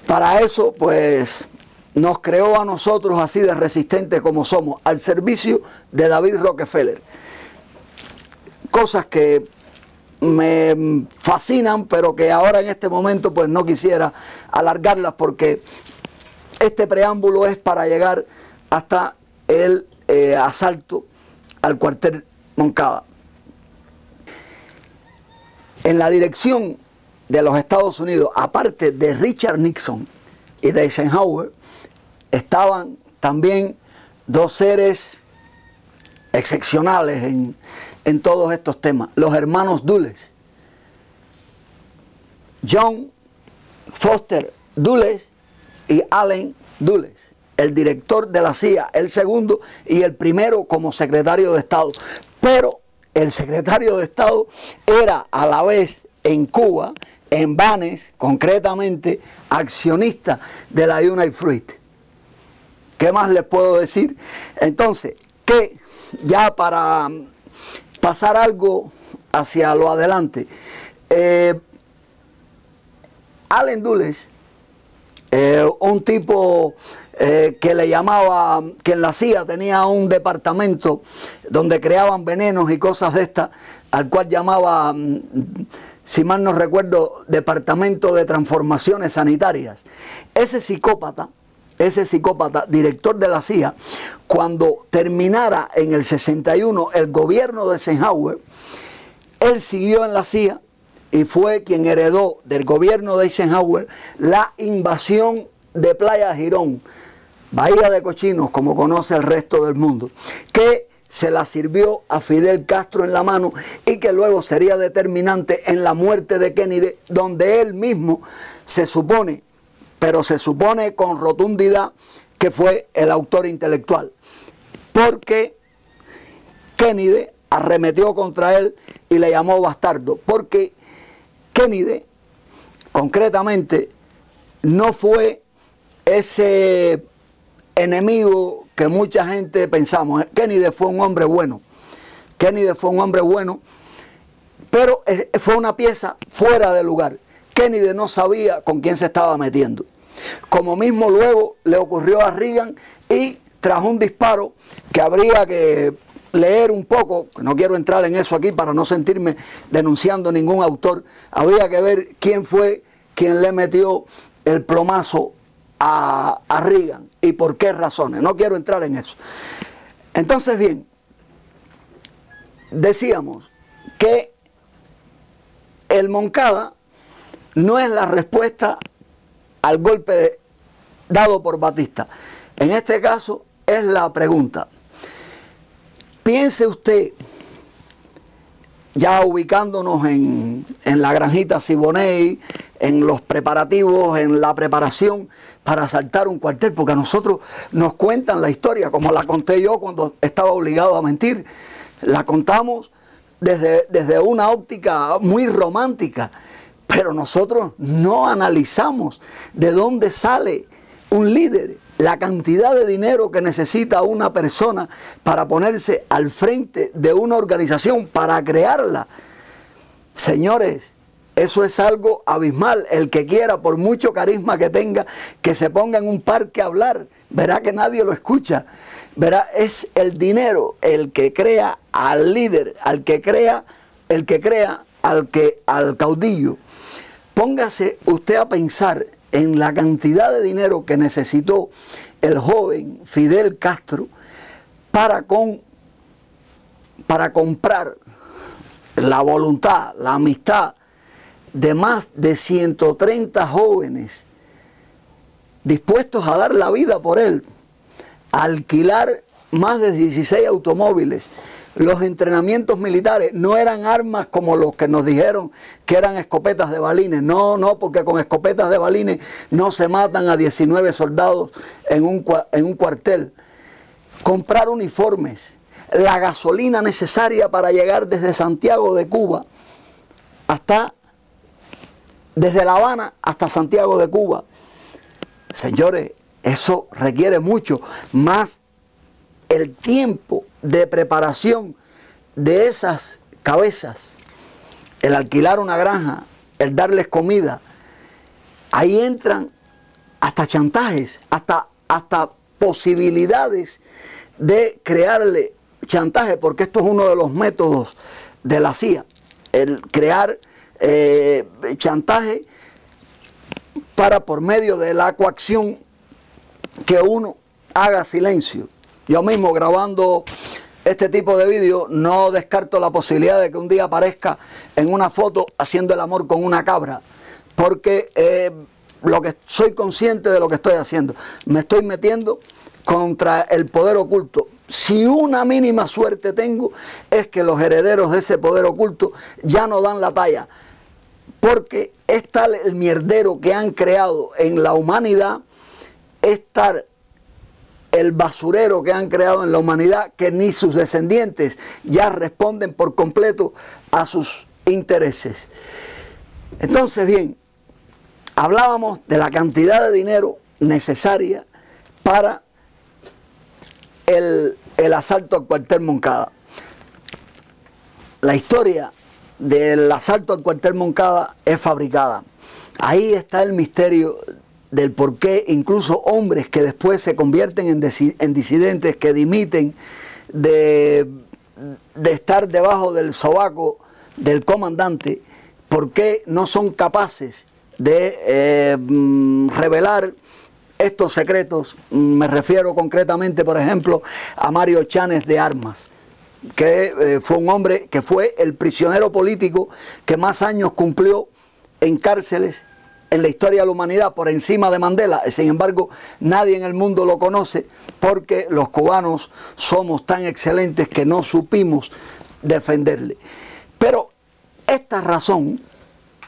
Para eso, pues, nos creó a nosotros así de resistentes como somos, al servicio de David Rockefeller. Cosas que me fascinan, pero que ahora en este momento pues no quisiera alargarlas, porque este preámbulo es para llegar hasta el asalto al cuartel Moncada. En la dirección de los Estados Unidos, aparte de Richard Nixon y de Eisenhower, estaban también dos seres excepcionales en todos estos temas, los hermanos Dulles, John Foster Dulles y Allen Dulles, el director de la CIA, el segundo y el primero como secretario de Estado. Pero el secretario de Estado era a la vez en Cuba, en Banes, concretamente, accionista de la United Fruit. ¿Qué más les puedo decir? Entonces, que ya para pasar algo hacia lo adelante, Allen Dulles, un tipo que le llamaba, que en la CIA tenía un departamento donde creaban venenos y cosas de estas, al cual llamaba si mal no recuerdo, Departamento de Transformaciones Sanitarias. Ese psicópata, director de la CIA, cuando terminara en el 61 el gobierno de Eisenhower, él siguió en la CIA y fue quien heredó del gobierno de Eisenhower la invasión de Playa Girón, Bahía de Cochinos, como conoce el resto del mundo, que se la sirvió a Fidel Castro en la mano y que luego sería determinante en la muerte de Kennedy, donde él mismo se supone, pero se supone con rotundidad, que fue el autor intelectual, porque Kennedy arremetió contra él y le llamó bastardo, porque Kennedy concretamente no fue ese enemigo que mucha gente pensamos. Kennedy fue un hombre bueno, pero fue una pieza fuera de lugar. Kennedy no sabía con quién se estaba metiendo, como mismo luego le ocurrió a Reagan, y tras un disparo que habría que leer un poco, no quiero entrar en eso aquí para no sentirme denunciando ningún autor, habría que ver quién fue quien le metió el plomazo a Reagan y por qué razones. No quiero entrar en eso. Entonces, bien, decíamos que el Moncada no es la respuesta al golpe dado por Batista. En este caso es la pregunta. Piense usted, ya ubicándonos en la granjita Siboney, en los preparativos, en la preparación para asaltar un cuartel, porque a nosotros nos cuentan la historia, como la conté yo cuando estaba obligado a mentir. La contamos desde una óptica muy romántica, pero nosotros no analizamos de dónde sale un líder, la cantidad de dinero que necesita una persona para ponerse al frente de una organización, para crearla. Señores, eso es algo abismal. El que quiera, por mucho carisma que tenga, que se ponga en un parque a hablar, verá que nadie lo escucha. Verá, es el dinero el que crea al líder, el que crea al caudillo. Póngase usted a pensar en la cantidad de dinero que necesitó el joven Fidel Castro para comprar la voluntad, la amistad de más de 130 jóvenes dispuestos a dar la vida por él, a alquilar más de 16 automóviles. Los entrenamientos militares no eran armas como los que nos dijeron que eran escopetas de balines. No, porque con escopetas de balines no se matan a 19 soldados en un cuartel. Comprar uniformes, la gasolina necesaria para llegar desde Santiago de Cuba desde La Habana hasta Santiago de Cuba. Señores, eso requiere mucho más. El tiempo de preparación de esas cabezas, el alquilar una granja, el darles comida, ahí entran hasta chantajes, hasta posibilidades de crearle chantaje, porque esto es uno de los métodos de la CIA, el crear chantaje para, por medio de la coacción, que uno haga silencio. Yo mismo, grabando este tipo de vídeos, no descarto la posibilidad de que un día aparezca en una foto haciendo el amor con una cabra, porque soy consciente de lo que estoy haciendo. Me estoy metiendo contra el poder oculto. Si una mínima suerte tengo, es que los herederos de ese poder oculto ya no dan la talla, porque es tal el mierdero que han creado en la humanidad, es tal el basurero que han creado en la humanidad, que ni sus descendientes ya responden por completo a sus intereses. Entonces, bien, hablábamos de la cantidad de dinero necesaria para el asalto al cuartel Moncada. La historia del asalto al cuartel Moncada es fabricada. Ahí está el misterio del por qué incluso hombres que después se convierten en disidentes, que dimiten de estar debajo del sobaco del comandante, ¿por qué no son capaces de revelar estos secretos? Me refiero concretamente, por ejemplo, a Mario Chanes de Armas, que fue un hombre que fue el prisionero político que más años cumplió en cárceles en la historia de la humanidad, por encima de Mandela. Sin embargo, nadie en el mundo lo conoce porque los cubanos somos tan excelentes que no supimos defenderle. Pero esta razón,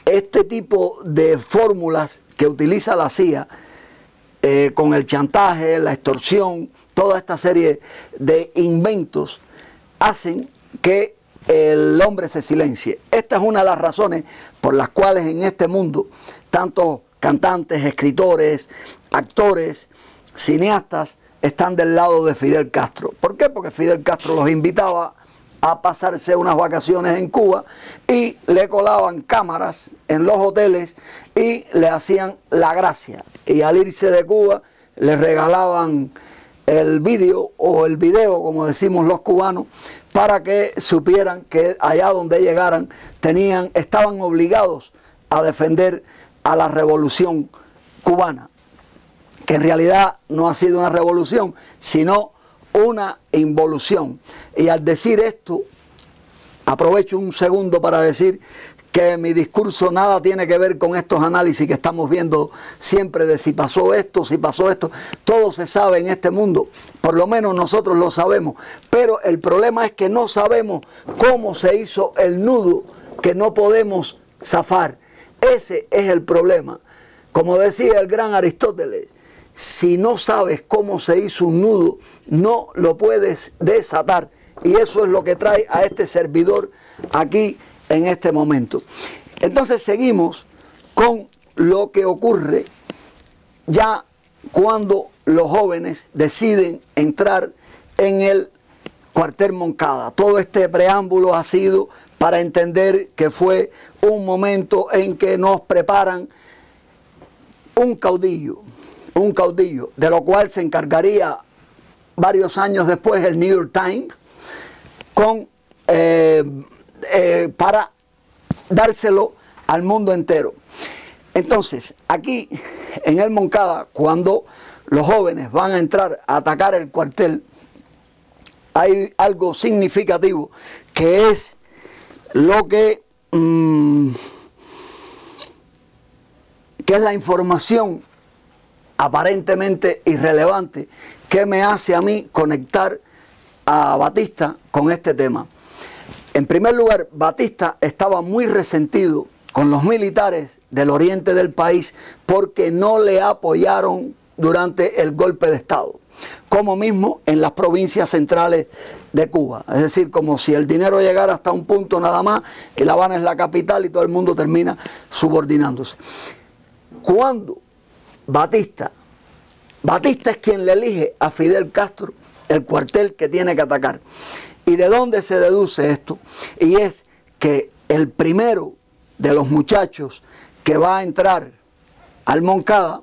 este tipo de fórmulas que utiliza la CIA, con el chantaje, la extorsión, toda esta serie de inventos, hacen que el hombre se silencie. Esta es una de las razones por las cuales en este mundo tantos cantantes, escritores, actores, cineastas están del lado de Fidel Castro. ¿Por qué? Porque Fidel Castro los invitaba a pasarse unas vacaciones en Cuba y le colaban cámaras en los hoteles y le hacían la gracia. Y al irse de Cuba le regalaban el vídeo o el video, como decimos los cubanos, para que supieran que allá donde llegaran estaban obligados a defender a la revolución cubana, que en realidad no ha sido una revolución, sino una involución. Y al decir esto, aprovecho un segundo para decir que mi discurso nada tiene que ver con estos análisis que estamos viendo siempre de si pasó esto, si pasó esto. Todo se sabe en este mundo, por lo menos nosotros lo sabemos, pero el problema es que no sabemos cómo se hizo el nudo que no podemos zafar. Ese es el problema. Como decía el gran Aristóteles, si no sabes cómo se hizo un nudo, no lo puedes desatar. Y eso es lo que trae a este servidor aquí en este momento. Entonces seguimos con lo que ocurre ya cuando los jóvenes deciden entrar en el cuartel Moncada. Todo este preámbulo ha sido para entender que fue un momento en que nos preparan un caudillo, de lo cual se encargaría varios años después el New York Times para dárselo al mundo entero. Entonces, aquí en el Moncada, cuando los jóvenes van a entrar a atacar el cuartel, hay algo significativo que es lo que es la información aparentemente irrelevante que me hace a mí conectar a Batista con este tema. En primer lugar, Batista estaba muy resentido con los militares del oriente del país porque no le apoyaron durante el golpe de Estado, como mismo en las provincias centrales de Cuba. Es decir, como si el dinero llegara hasta un punto nada más, y La Habana es la capital y todo el mundo termina subordinándose. Cuando Batista es quien le elige a Fidel Castro el cuartel que tiene que atacar. ¿Y de dónde se deduce esto? Y es que el primero de los muchachos que va a entrar al Moncada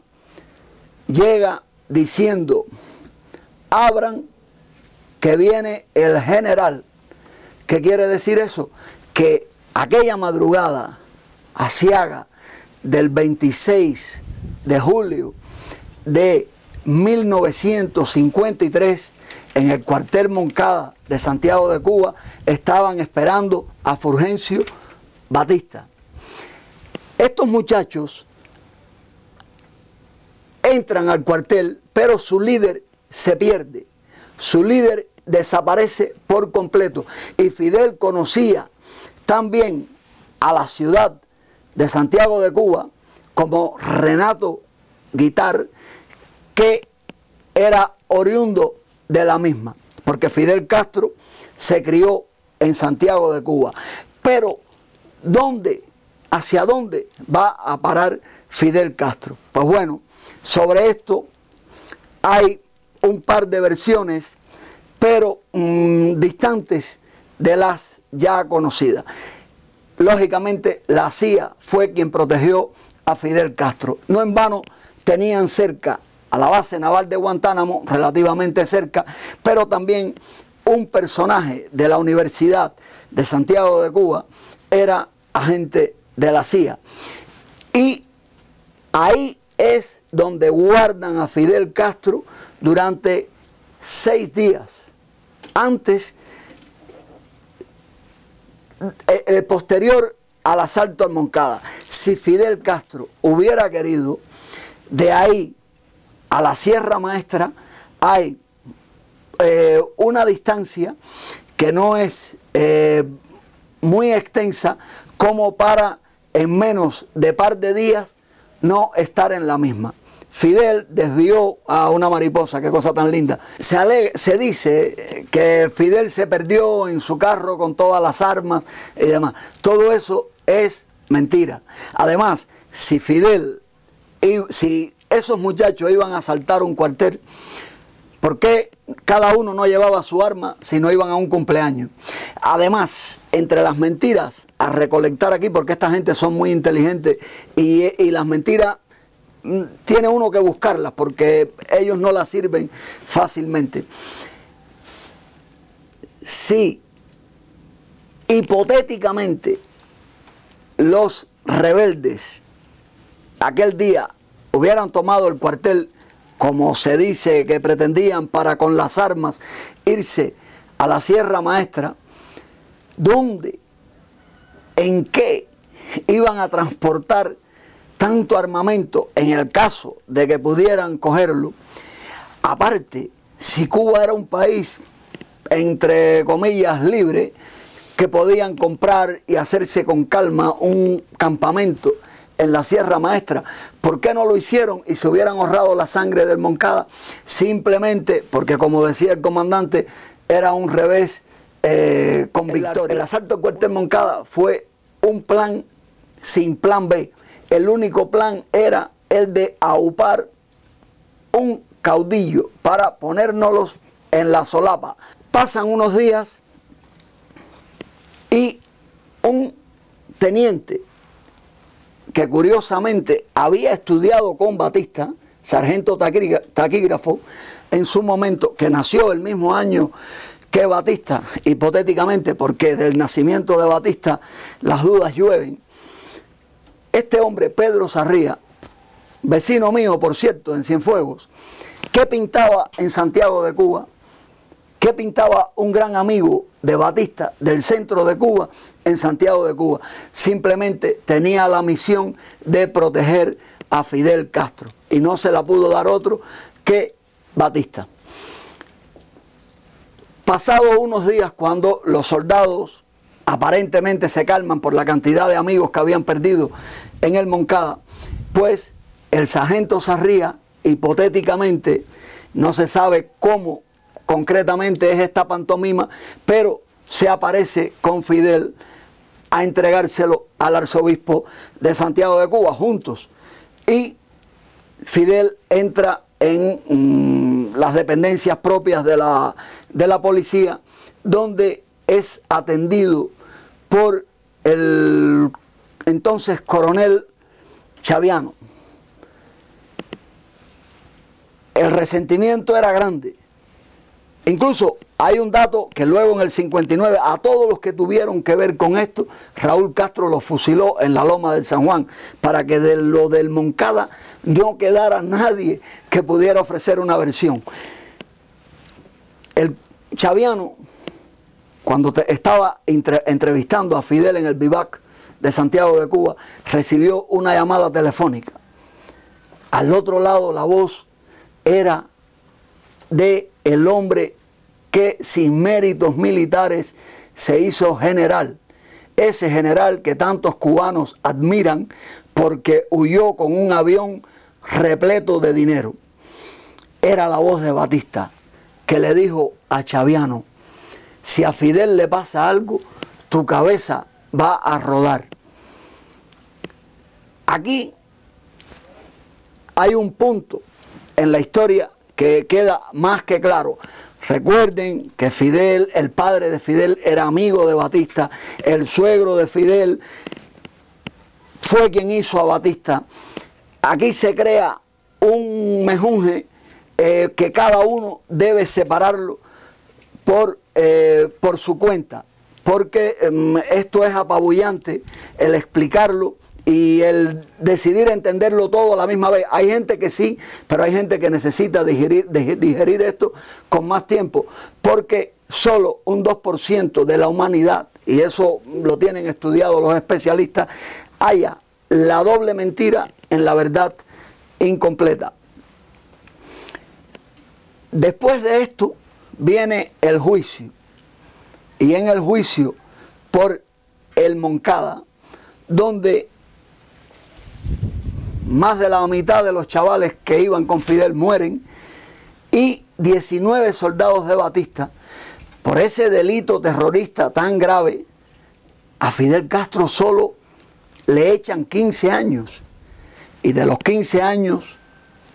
llega diciendo: abran que viene el general. ¿Qué quiere decir eso? Que aquella madrugada aciaga del 26 de julio de 1953, en el cuartel Moncada de Santiago de Cuba, estaban esperando a Fulgencio Batista. Estos muchachos entran al cuartel, pero su líder se pierde. Su líder desaparece por completo. Y Fidel conocía también a la ciudad de Santiago de Cuba como Renato Guitar, que era oriundo de la misma, porque Fidel Castro se crió en Santiago de Cuba. Pero ¿hacia dónde va a parar Fidel Castro? Pues bueno, sobre esto hay un par de versiones, pero distantes de las ya conocidas. Lógicamente, la CIA fue quien protegió a Fidel Castro. No en vano tenían cerca a la base naval de Guantánamo, relativamente cerca, pero también un personaje de la Universidad de Santiago de Cuba era agente de la CIA. Y ahí es donde guardan a Fidel Castro durante 6 días. Antes, posterior al asalto al Moncada. Si Fidel Castro hubiera querido, de ahí a la Sierra Maestra hay una distancia que no es muy extensa como para en menos de par de días no estar en la misma. Fidel desvió a una mariposa, qué cosa tan linda. Se dice que Fidel se perdió en su carro con todas las armas y demás. Todo eso es mentira. Además, si esos muchachos iban a asaltar un cuartel, ¿por qué cada uno no llevaba su arma si no iban a un cumpleaños? Además, entre las mentiras a recolectar aquí, porque esta gente son muy inteligentes y las mentiras tiene uno que buscarlas porque ellos no las sirven fácilmente. Si hipotéticamente los rebeldes aquel día hubieran tomado el cuartel, como se dice que pretendían, para con las armas irse a la Sierra Maestra, ¿dónde, en qué iban a transportar tanto armamento en el caso de que pudieran cogerlo? Aparte, si Cuba era un país, entre comillas, libre, que podían comprar y hacerse con calma un campamento en la Sierra Maestra, ¿por qué no lo hicieron y se hubieran ahorrado la sangre del Moncada? Simplemente porque, como decía el comandante, era un revés con victoria. El asalto al cuartel Moncada fue un plan sin plan B. El único plan era el de aupar un caudillo para ponérnoslos en la solapa. Pasan unos días y un teniente que curiosamente había estudiado con Batista, sargento taquígrafo, en su momento, que nació el mismo año que Batista, hipotéticamente, porque del nacimiento de Batista las dudas llueven. Este hombre, Pedro Sarría, vecino mío, por cierto, en Cienfuegos, ¿qué pintaba en Santiago de Cuba? ¿Qué pintaba un gran amigo de Batista del centro de Cuba en Santiago de Cuba? Simplemente tenía la misión de proteger a Fidel Castro y no se la pudo dar otro que Batista. Pasados unos días, cuando los soldados aparentemente se calman por la cantidad de amigos que habían perdido en el Moncada, pues el sargento Sarría, hipotéticamente, no se sabe cómo concretamente es esta pantomima, pero se aparece con Fidel a entregárselo al arzobispo de Santiago de Cuba juntos, y Fidel entra en las dependencias propias de la policía, donde es atendido por el entonces coronel Chaviano. El resentimiento era grande. Incluso hay un dato que luego en el 59 a todos los que tuvieron que ver con esto, Raúl Castro los fusiló en la loma del San Juan, para que de lo del Moncada no quedara nadie que pudiera ofrecer una versión. El Chaviano, cuando estaba entrevistando a Fidel en el vivac de Santiago de Cuba, recibió una llamada telefónica. Al otro lado la voz era de el hombre que sin méritos militares se hizo general. Ese general que tantos cubanos admiran porque huyó con un avión repleto de dinero. Era la voz de Batista, que le dijo a Chaviano: si a Fidel le pasa algo, tu cabeza va a rodar. Aquí hay un punto en la historia que queda más que claro. Recuerden que Fidel, el padre de Fidel, era amigo de Batista. El suegro de Fidel fue quien hizo a Batista. Aquí se crea un mejunje que cada uno debe separarlo por su cuenta. porque esto es apabullante, el explicarlo y el decidir entenderlo todo a la misma vez. Hay gente que sí, pero hay gente que necesita digerir esto con más tiempo, porque solo un 2% de la humanidad, y eso lo tienen estudiado los especialistas, haya la doble mentira en la verdad incompleta. Después de esto viene el juicio, y en el juicio por el Moncada, donde más de la mitad de los chavales que iban con Fidel mueren, y 19 soldados de Batista, por ese delito terrorista tan grave, a Fidel Castro solo le echan 15 años, y de los 15 años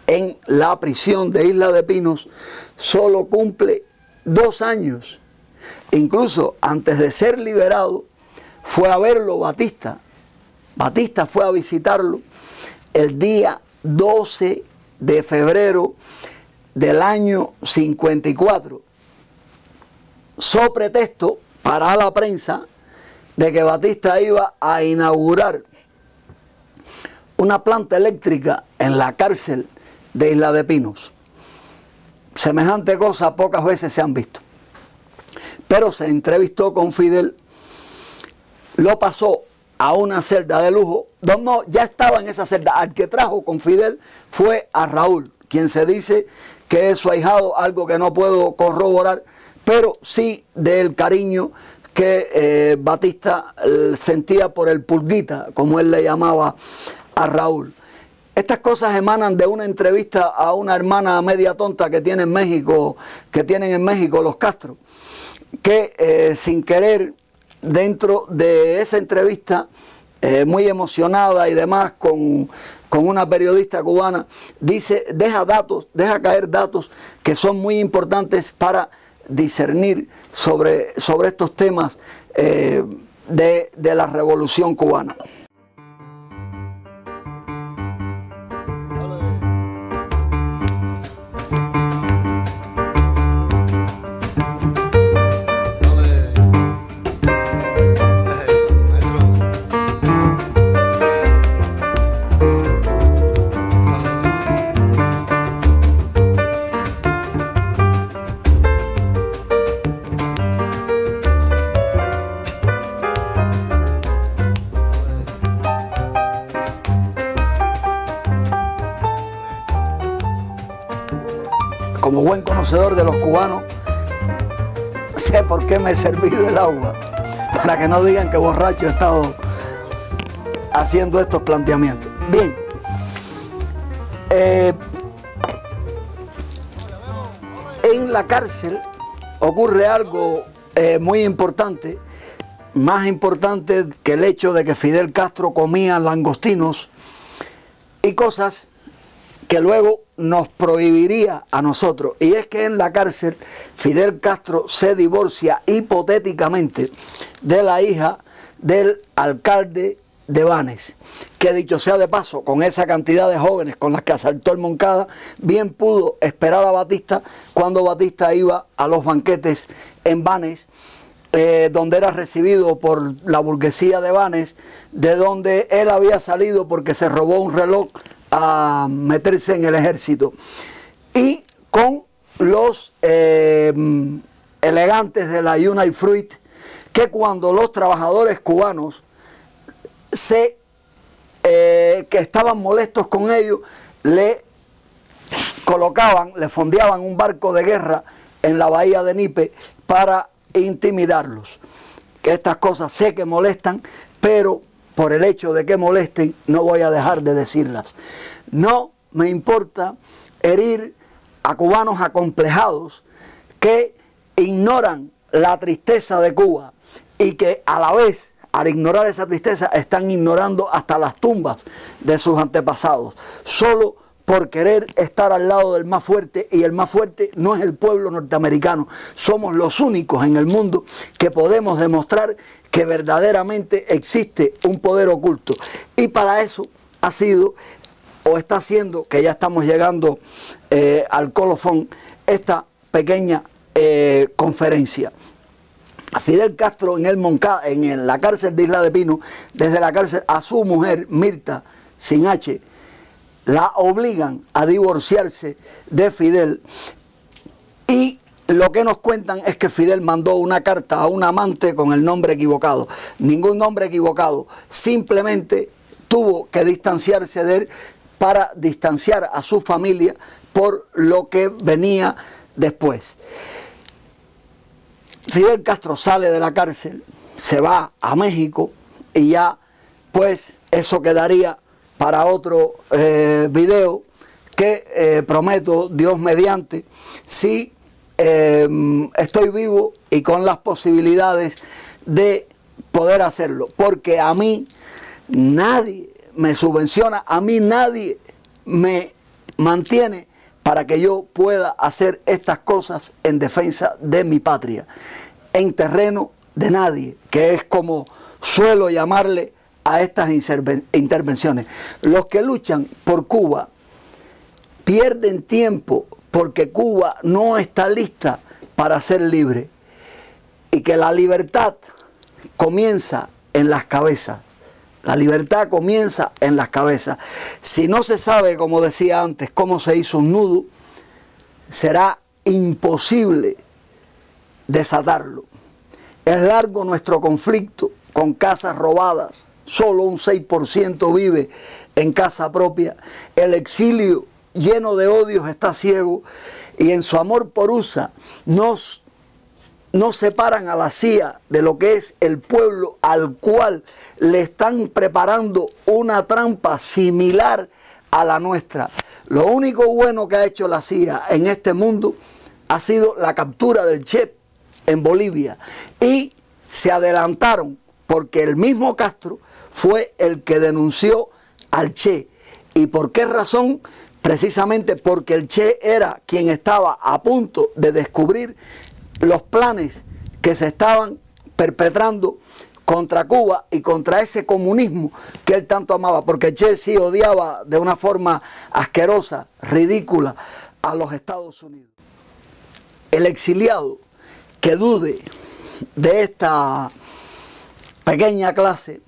en la prisión de Isla de Pinos solo cumple 2 años. Incluso antes de ser liberado fue a verlo Batista. Batista fue a visitarlo el día 12 de febrero del año 54, so pretexto para la prensa de que Batista iba a inaugurar una planta eléctrica en la cárcel de Isla de Pinos. Semejante cosa pocas veces se han visto. Pero se entrevistó con Fidel, lo pasó a una celda de lujo, donde ya estaba en esa celda. Al que trajo con Fidel fue a Raúl, quien se dice que es su ahijado, algo que no puedo corroborar, pero sí del cariño que Batista sentía por el Pulguita, como él le llamaba a Raúl. Estas cosas emanan de una entrevista a una hermana media tonta que tiene en México, que tienen en México los Castro, que sin querer, dentro de esa entrevista, muy emocionada y demás, con una periodista cubana, dice, deja caer datos que son muy importantes para discernir sobre estos temas de la Revolución Cubana. Como buen conocedor de los cubanos, sé por qué me he servido el agua, para que no digan que borracho he estado haciendo estos planteamientos. Bien, en la cárcel ocurre algo muy importante, más importante que el hecho de que Fidel Castro comía langostinos y cosas que luego nos prohibiría a nosotros. Y es que en la cárcel Fidel Castro se divorcia hipotéticamente de la hija del alcalde de Banes, que dicho sea de paso, con esa cantidad de jóvenes con las que asaltó el Moncada, bien pudo esperar a Batista cuando Batista iba a los banquetes en Banes, donde era recibido por la burguesía de Banes, de donde él había salido porque se robó un reloj a meterse en el ejército, y con los elegantes de la United Fruit, que cuando los trabajadores cubanos que estaban molestos con ellos, le fondeaban un barco de guerra en la bahía de Nipe para intimidarlos. Que estas cosas sé que molestan, pero por el hecho de que molesten, no voy a dejar de decirlas. No me importa herir a cubanos acomplejados que ignoran la tristeza de Cuba y que a la vez, al ignorar esa tristeza, están ignorando hasta las tumbas de sus antepasados, solo por querer estar al lado del más fuerte, y el más fuerte no es el pueblo norteamericano. Somos los únicos en el mundo que podemos demostrar que verdaderamente existe un poder oculto, y para eso ha sido o está haciendo, que ya estamos llegando al colofón, esta pequeña conferencia. a Fidel Castro en la cárcel de Isla de Pino, desde la cárcel a su mujer, Mirta, sin H, la obligan a divorciarse de Fidel, y lo que nos cuentan es que Fidel mandó una carta a un amante con el nombre equivocado. Ningún nombre equivocado, simplemente tuvo que distanciarse de él para distanciar a su familia por lo que venía después. Fidel Castro sale de la cárcel, se va a México y ya pues eso quedaría para otro video que prometo, Dios mediante, si estoy vivo y con las posibilidades de poder hacerlo, porque a mí nadie me subvenciona, a mí nadie me mantiene para que yo pueda hacer estas cosas en defensa de mi patria, en terreno de nadie, que es como suelo llamarle a estas intervenciones. Los que luchan por Cuba pierden tiempo porque Cuba no está lista para ser libre, y que la libertad comienza en las cabezas. La libertad comienza en las cabezas. Si no se sabe, como decía antes, cómo se hizo un nudo, será imposible desatarlo. Es largo nuestro conflicto con casas robadas. Solo un 6% vive en casa propia. El exilio lleno de odios está ciego, y en su amor por USA nos separan a la CIA de lo que es el pueblo al cual le están preparando una trampa similar a la nuestra. Lo único bueno que ha hecho la CIA en este mundo ha sido la captura del Che en Bolivia, y se adelantaron porque el mismo Castro fue el que denunció al Che. ¿Y por qué razón? Precisamente porque el Che era quien estaba a punto de descubrir los planes que se estaban perpetrando contra Cuba y contra ese comunismo que él tanto amaba, porque Che sí odiaba de una forma asquerosa, ridícula, a los Estados Unidos. El exiliado que dude de esta pequeña clase,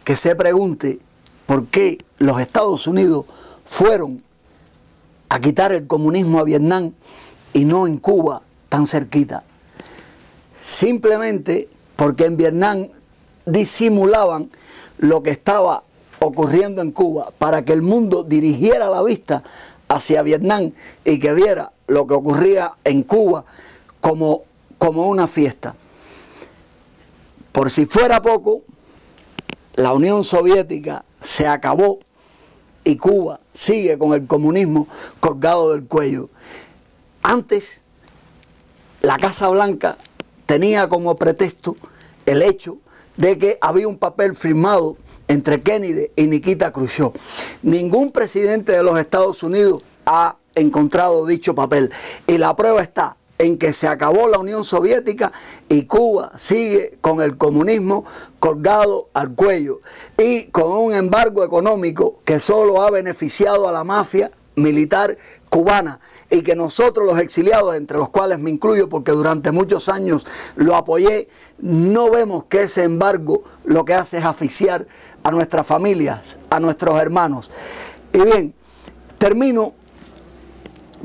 que se pregunte por qué los Estados Unidos fueron a quitar el comunismo a Vietnam y no en Cuba tan cerquita. Simplemente porque en Vietnam disimulaban lo que estaba ocurriendo en Cuba para que el mundo dirigiera la vista hacia Vietnam y que viera lo que ocurría en Cuba como una fiesta. Por si fuera poco, la Unión Soviética se acabó y Cuba sigue con el comunismo colgado del cuello. Antes, la Casa Blanca tenía como pretexto el hecho de que había un papel firmado entre Kennedy y Nikita Khrushchev. Ningún presidente de los Estados Unidos ha encontrado dicho papel, y la prueba está en que se acabó la Unión Soviética y Cuba sigue con el comunismo colgado al cuello y con un embargo económico que solo ha beneficiado a la mafia militar cubana, y que nosotros los exiliados, entre los cuales me incluyo porque durante muchos años lo apoyé, no vemos que ese embargo lo que hace es asfixiar a nuestras familias, a nuestros hermanos. Y bien, termino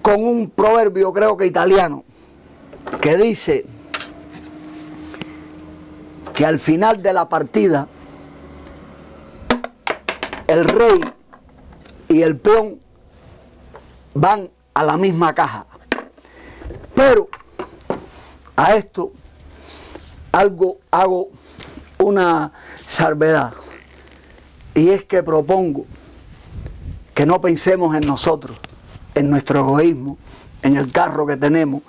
con un proverbio, creo que italiano, que dice que al final de la partida el rey y el peón van a la misma caja. Pero a esto hago una salvedad, y es que propongo que no pensemos en nosotros, en nuestro egoísmo, en el carro que tenemos,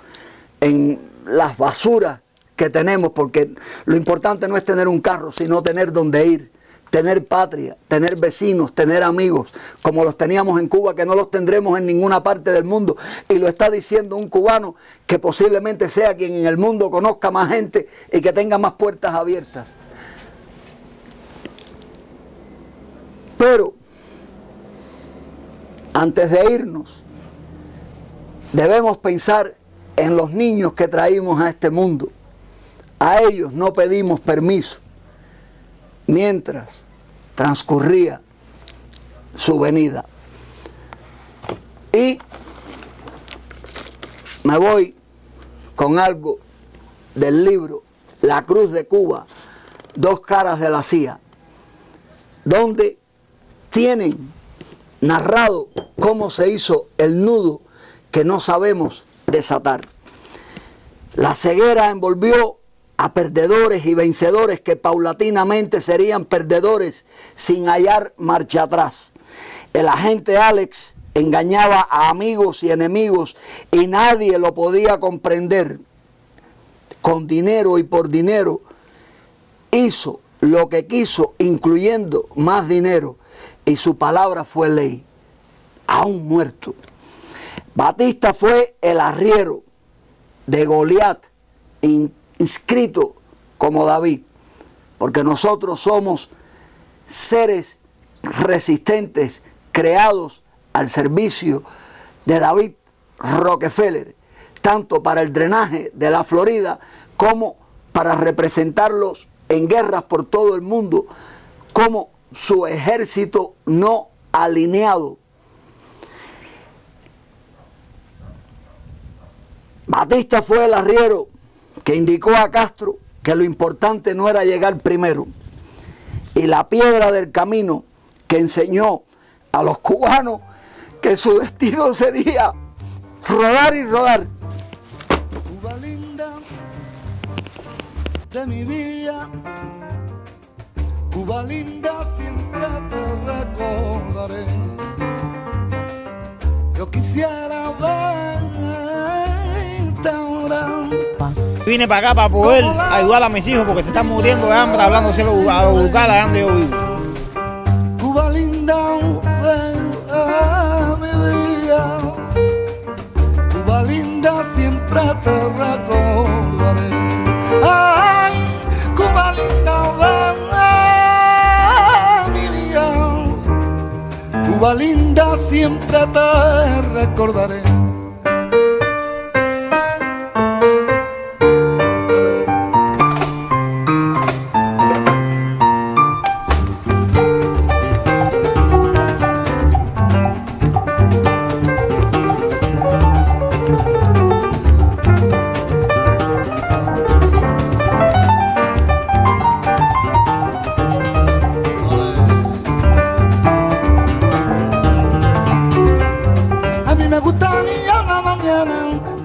en las basuras que tenemos, porque lo importante no es tener un carro, sino tener dónde ir, tener patria, tener vecinos, tener amigos, como los teníamos en Cuba, que no los tendremos en ninguna parte del mundo. Y lo está diciendo un cubano que posiblemente sea quien en el mundo conozca más gente y que tenga más puertas abiertas. Pero antes de irnos, debemos pensar en los niños que traímos a este mundo, a ellos no pedimos permiso mientras transcurría su venida. Y me voy con algo del libro La Cruz de Cuba, Dos caras de la CIA, donde tienen narrado cómo se hizo el nudo que no sabemos desatar. La ceguera envolvió a perdedores y vencedores que paulatinamente serían perdedores sin hallar marcha atrás. El agente Alex engañaba a amigos y enemigos y nadie lo podía comprender. Con dinero y por dinero hizo lo que quiso, incluyendo más dinero, y su palabra fue ley, aún muerto. Batista fue el arriero de Goliat, inscrito como David, porque nosotros somos seres resistentes, creados al servicio de David Rockefeller, tanto para el drenaje de la Florida como para representarlos en guerras por todo el mundo como su ejército no alineado. Batista fue el arriero que indicó a Castro que lo importante no era llegar primero, y la piedra del camino que enseñó a los cubanos que su destino sería rodar y rodar. Cuba linda de mi vida, Cuba linda, siempre te recordaré. Yo quisiera verte ahora. Vine para acá para poder ayudar a mis hijos porque se están muriendo de hambre, hablándose a los locales donde yo vivo. Cuba linda de mi vida, Cuba linda, siempre te recordaré. Ay, Cuba linda de mi vida, Cuba linda, siempre te recordaré.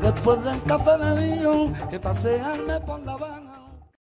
Después del café bebido, que pasearme por La Habana.